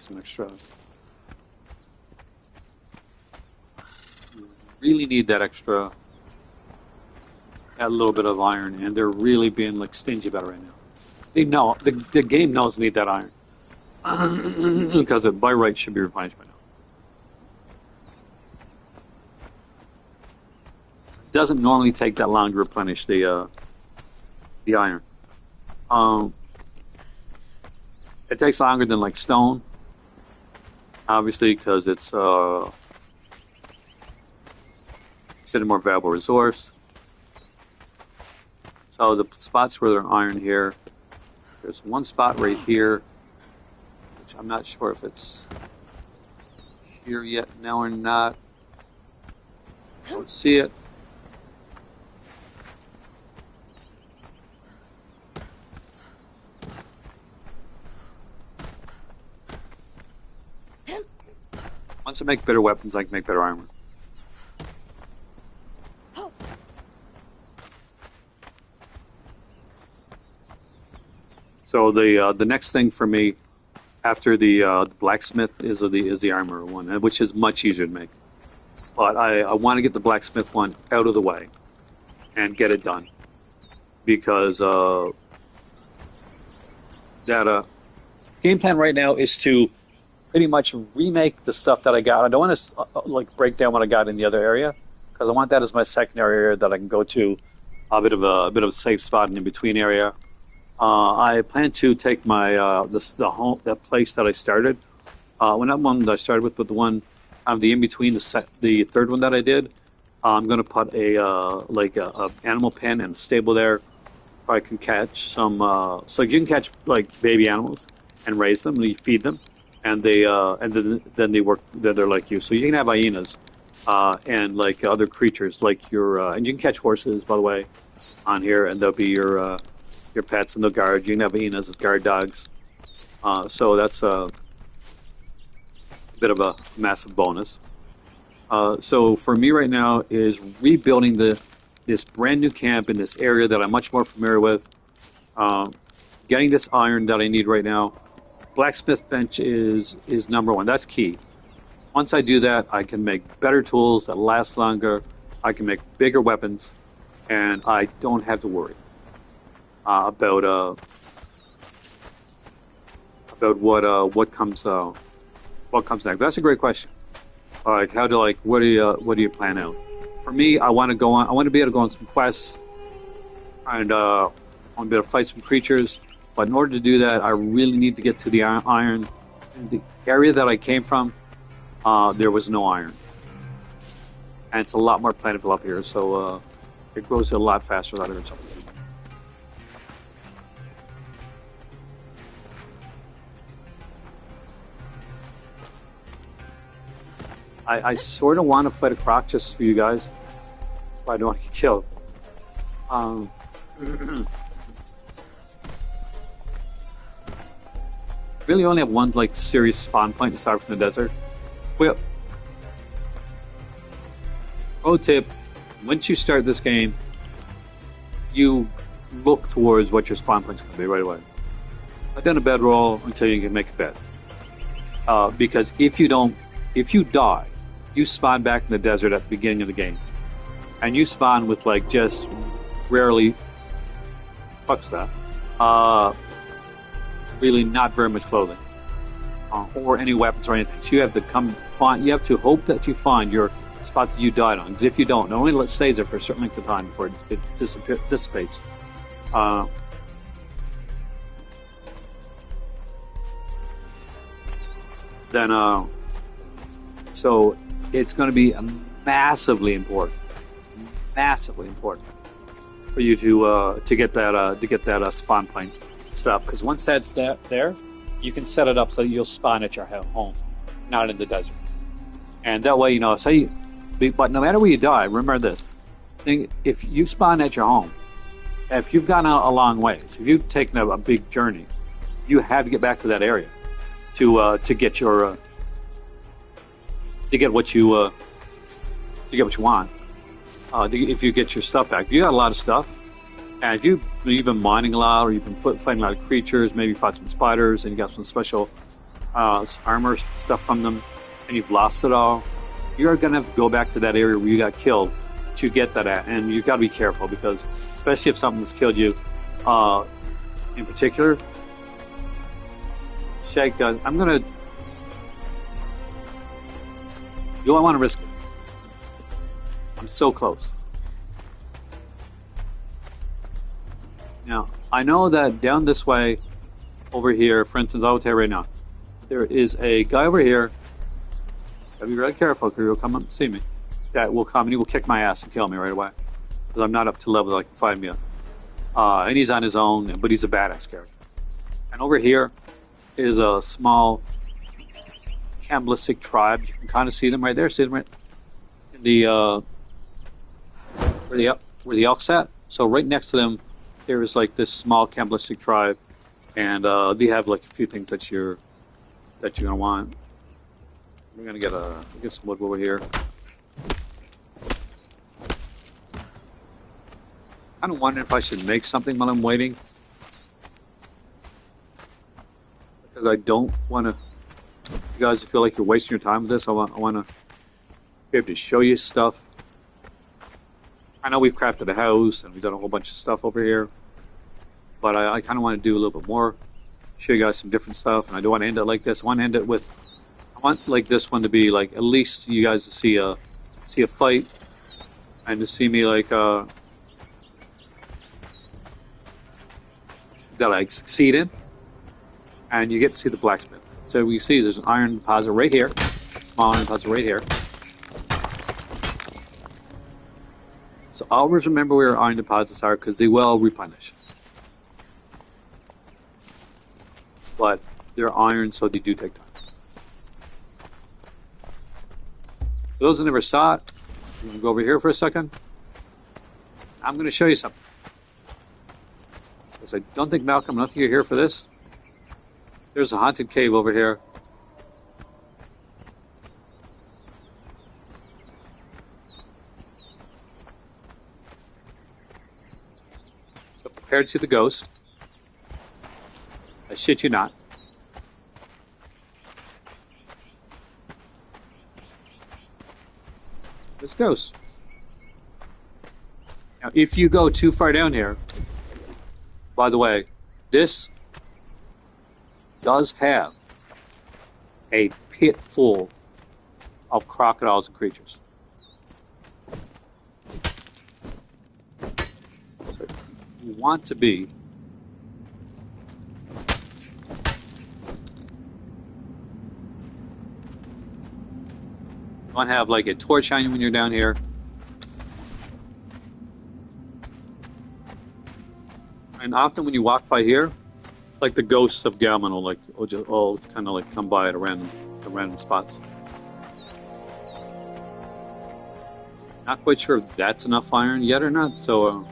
some extra. Really need that extra. Add a little bit of iron, and they're really being like stingy about it right now. They know the game knows they need that iron because it by right should be replenished by now. It doesn't normally take that long to replenish the iron. It takes longer than like stone, obviously, because it's a more valuable resource. So the spots where there's iron here, there's one spot right here, which I'm not sure if it's here yet now or not. Don't see it. Once I make better weapons, I can make better armor. So the next thing for me after the blacksmith is the armor one, which is much easier to make. But I want to get the blacksmith one out of the way and get it done. Because that game plan right now is to pretty much remake the stuff that I got. I don't want to like break down what I got in the other area because I want that as my secondary area that I can go to a bit of a safe spot in between area. I plan to take my the home that place that I started. Well, not one that I started with, but the one the in between the third one that I did. I'm going to put a animal pen and stable there. I can catch some so you can catch like baby animals and raise them and you feed them and then they work they're like you, so you can have hyenas and like other creatures like your and you can catch horses, by the way, on here, and they'll be your pets and they'll guard you. Can have hyenas as guard dogs, so that's a bit of a massive bonus. So for me right now is rebuilding this brand new camp in this area that I'm much more familiar with. Getting this iron that I need right now. Blacksmith bench is number one. That's key. Once I do that, I can make better tools that last longer. I can make bigger weapons, and I don't have to worry about what comes next. That's a great question. Like what do you plan out? For me, I want to be able to go on some quests, and I want to be able to fight some creatures. But in order to do that, I really need to get to the iron. In the area that I came from, there was no iron, and it's a lot more plentiful up here. So it grows a lot faster than something. I sort of want to fight a croc just for you guys, but I don't want to get killed. Really only have one like serious spawn point to start from the desert. Pro tip: once you start this game, you look towards what your spawn point's going to be right away. Put down a bedroll until you can make a bed. Because if you die, you spawn back in the desert at the beginning of the game, and you spawn with like just rarely, fuck's that, really not very much clothing, or any weapons or anything. So you have to you have to hope that you find your spot that you died on. Because if you don't, it only stays there for a certain length of time before it dissipates. So it's going to be massively important for you to get that spawn point set up. Because once that's there, you can set it up so you'll spawn at your home, not in the desert. And that way, but no matter where you die, remember this: if you spawn at your home, if you've gone out a long ways, if you've taken a big journey, you have to get back to that area to get your to get what you want. If you get your stuff back, if you got a lot of stuff, and if you've been mining a lot, or you've been fighting a lot of creatures, maybe you fought some spiders, and you got some special armor stuff from them, and you've lost it all, you're gonna have to go back to that area where you got killed to get that at, and you've got to be careful, because especially if something's killed you, in particular, shotgun. You don't want to risk it. I'm so close. Now, I know that down this way, over here, for instance, I'll tell you right now, there is a guy over here. Gotta be really careful, because he'll come up and see me. That will come and he will kick my ass and kill me right away, because I'm not up to level that I can find me. And he's on his own, but he's a badass character. And over here is a small cannibalistic tribe. You can kind of see them right there. See them right in the where the elk's at. So right next to them, there is like this small cannibalistic tribe, and they have like a few things that you're gonna want. We're gonna get some wood over here. I'm kind of wondering if I should make something while I'm waiting, because I don't want to. You guys feel like you're wasting your time with this. I want to be able to show you stuff. I know we've crafted a house and we've done a whole bunch of stuff over here, but I kind of want to do a little bit more. Show you guys some different stuff, and I don't want to end it like this. I want to end it with, I want like this one to be like at least you guys to see a fight, and to see me like that I succeed in, and you get to see the blacksmith. So we see there's an iron deposit right here, a small iron deposit right here. So always remember where iron deposits are because they will replenish. But they're iron, so they do take time. For those who never saw it, I'm going to go over here for a second. I'm going to show you something. Because I don't think, Malcolm, I don't think you're here for this. There's a haunted cave over here. So prepare to see the ghost. I shit you not. There's ghosts. Now, if you go too far down here, by the way, this does have a pit full of crocodiles and creatures. So you want to be want to have like a torch on you when you're down here. And often when you walk by here, like the ghosts of Galman will just all kind of like come by at random spots. Not quite sure if that's enough iron yet or not. So.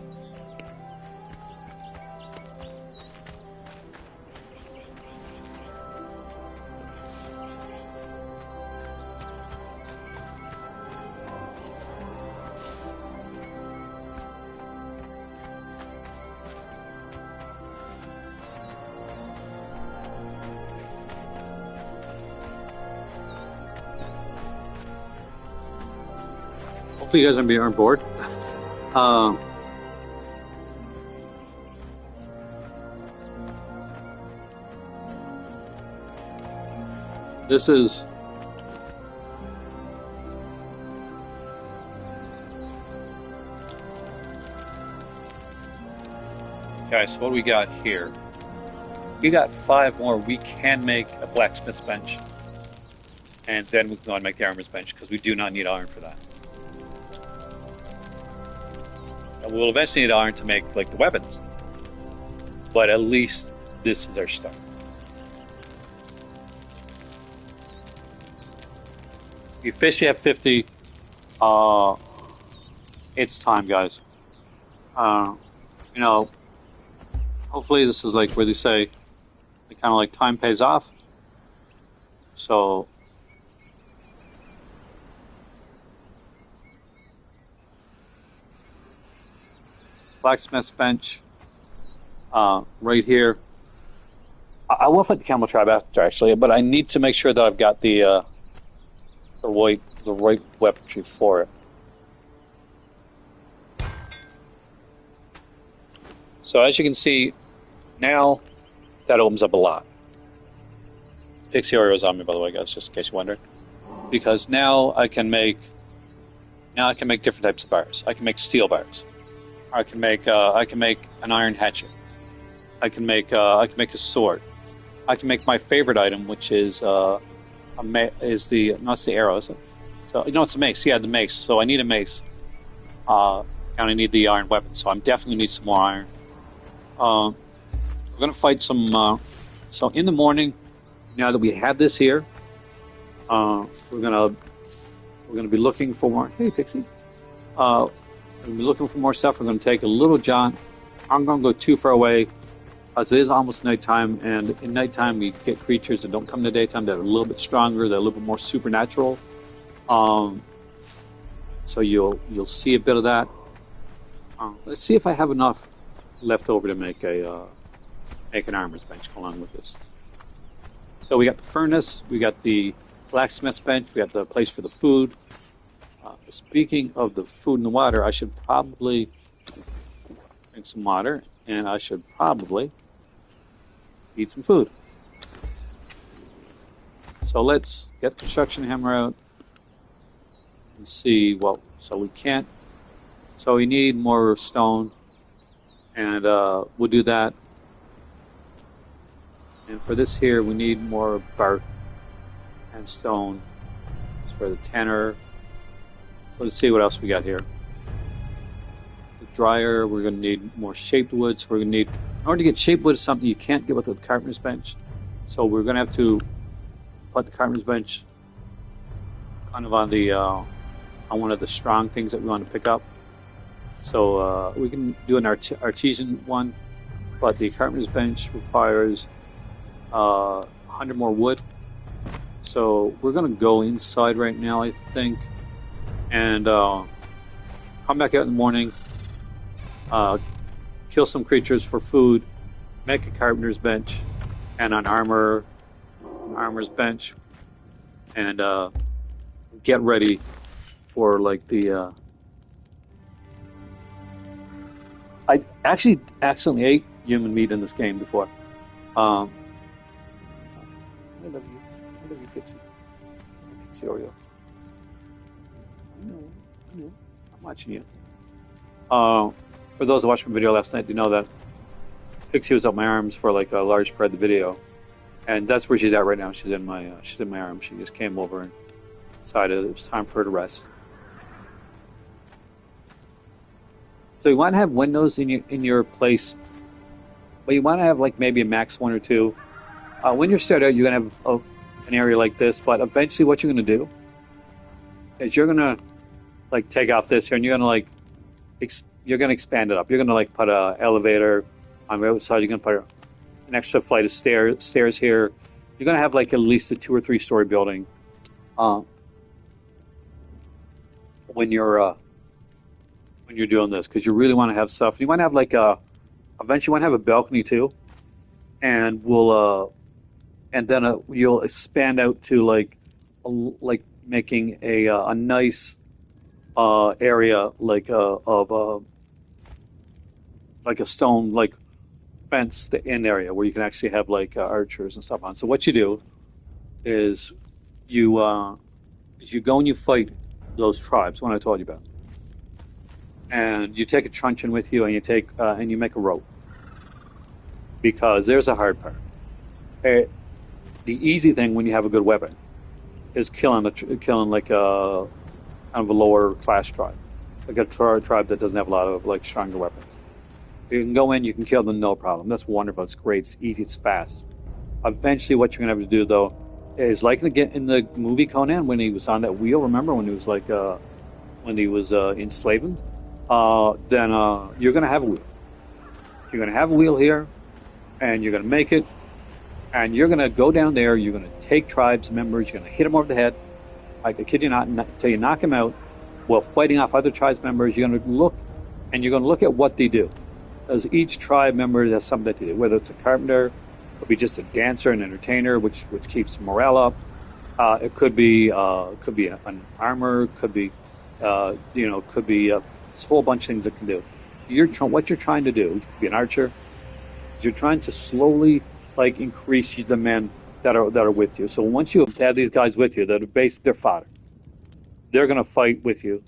Hopefully you guys aren't bored. This is guys, so what do we got here? We got 5 more. We can make a blacksmith's bench, and then we can go and make the armor's bench because we do not need iron for that. We'll eventually need iron to make like the weapons, but at least this is our start. You officially have 50. It's time, guys. You know, hopefully this is like where they say, kind of like time pays off. So. Blacksmith's bench, right here. I will fight the camel tribe after, actually, but I need to make sure that I've got the right weaponry for it. So as you can see, now that opens up a lot. Pixie Oreo's on me, by the way, guys, just in case you're wondering, because now I can make different types of bars. I can make steel bars. I can make an iron hatchet. I can make a sword. I can make my favorite item, which is the arrow, is it? So it's a mace. Yeah, the mace. So I need a mace, and I need the iron weapon. So I'm definitely need some more iron. We're gonna fight some. So in the morning, now that we have this here, we're gonna be looking for more. Hey, Pixie. We're looking for more stuff. We're going to take a little jaunt. I'm going to go too far away as it is almost nighttime, and in nighttime we get creatures that don't come in the daytime that are a little bit stronger, that are a little bit more supernatural. So you'll see a bit of that. Let's see if I have enough left over to make an armor's bench along with this. So we got the furnace, we got the blacksmith's bench, we got the place for the food. Speaking of the food and the water, I should probably drink some water, and I should probably eat some food. So let's get the construction hammer out and see what. So we can't. So we need more stone, and we'll do that. And for this here, we need more bark and stone. It's for the tanner. So let's see what else we got here. The dryer, we're going to need more shaped wood. So we're going to need, in order to get shaped wood, is something you can't get with the carpenter's bench. So we're going to have to put the carpenter's bench kind of on the on one of the strong things that we want to pick up. So we can do an artesian one, but the carpenter's bench requires 100 more wood. So we're going to go inside right now, I think, and come back out in the morning, kill some creatures for food, make a carpenter's bench, and an armor's bench, and get ready for like the. I actually accidentally ate human meat in this game before. I love you. I love you, Pixie. Pixie Oreo. I know. I'm watching you. For those who watched my video last night, you know that Pixie was up my arms for like a large part of the video, and that's where she's at right now. She's in my arms. She just came over and decided it was time for her to rest. So you want to have windows in your place, but you want to have like maybe a max 1 or 2. When you're started out, you're going to have an area like this, but eventually what you're going to do is you're going to like take off this here, and you're going to like you're going to expand it up. You're going to like put an elevator on the outside. You're going to put an extra flight of stairs here. You're going to have like at least a 2 or 3 story building when you're doing this, because you really want to have stuff. You want to have like eventually you want to have a balcony too, and then you'll expand out to like making a nice area like of like a stone like fenced in area where you can actually have like archers and stuff on. So what you do is you go and you fight those tribes, one I told you about, and you take a truncheon with you, and you make a rope, because there's a hard part. The easy thing when you have a good weapon is killing like a kind of a lower class tribe, like a tribe that doesn't have a lot of like stronger weapons. You can go in, you can kill them, no problem. That's wonderful. It's great. It's easy. It's fast. Eventually, what you're gonna have to do though is like in the movie Conan, when he was on that wheel. Remember when he was like when he was enslaved? Then you're gonna have a wheel. You're gonna have a wheel here, and you're gonna make it. And you're going to go down there, you're going to take tribes members, you're going to hit them over the head, I kid you not, until you knock them out, while fighting off other tribes members. You're going to look at what they do. Because each tribe member has something that they do, whether it's a carpenter, could be just a dancer, an entertainer, which keeps morale up. It could be an armor, could be a whole bunch of things it can do. What you're trying to do, you could be an archer, is you're trying to slowly like increase the men that are with you. So once you have these guys with you that are they're fodder, they're going to fight with you.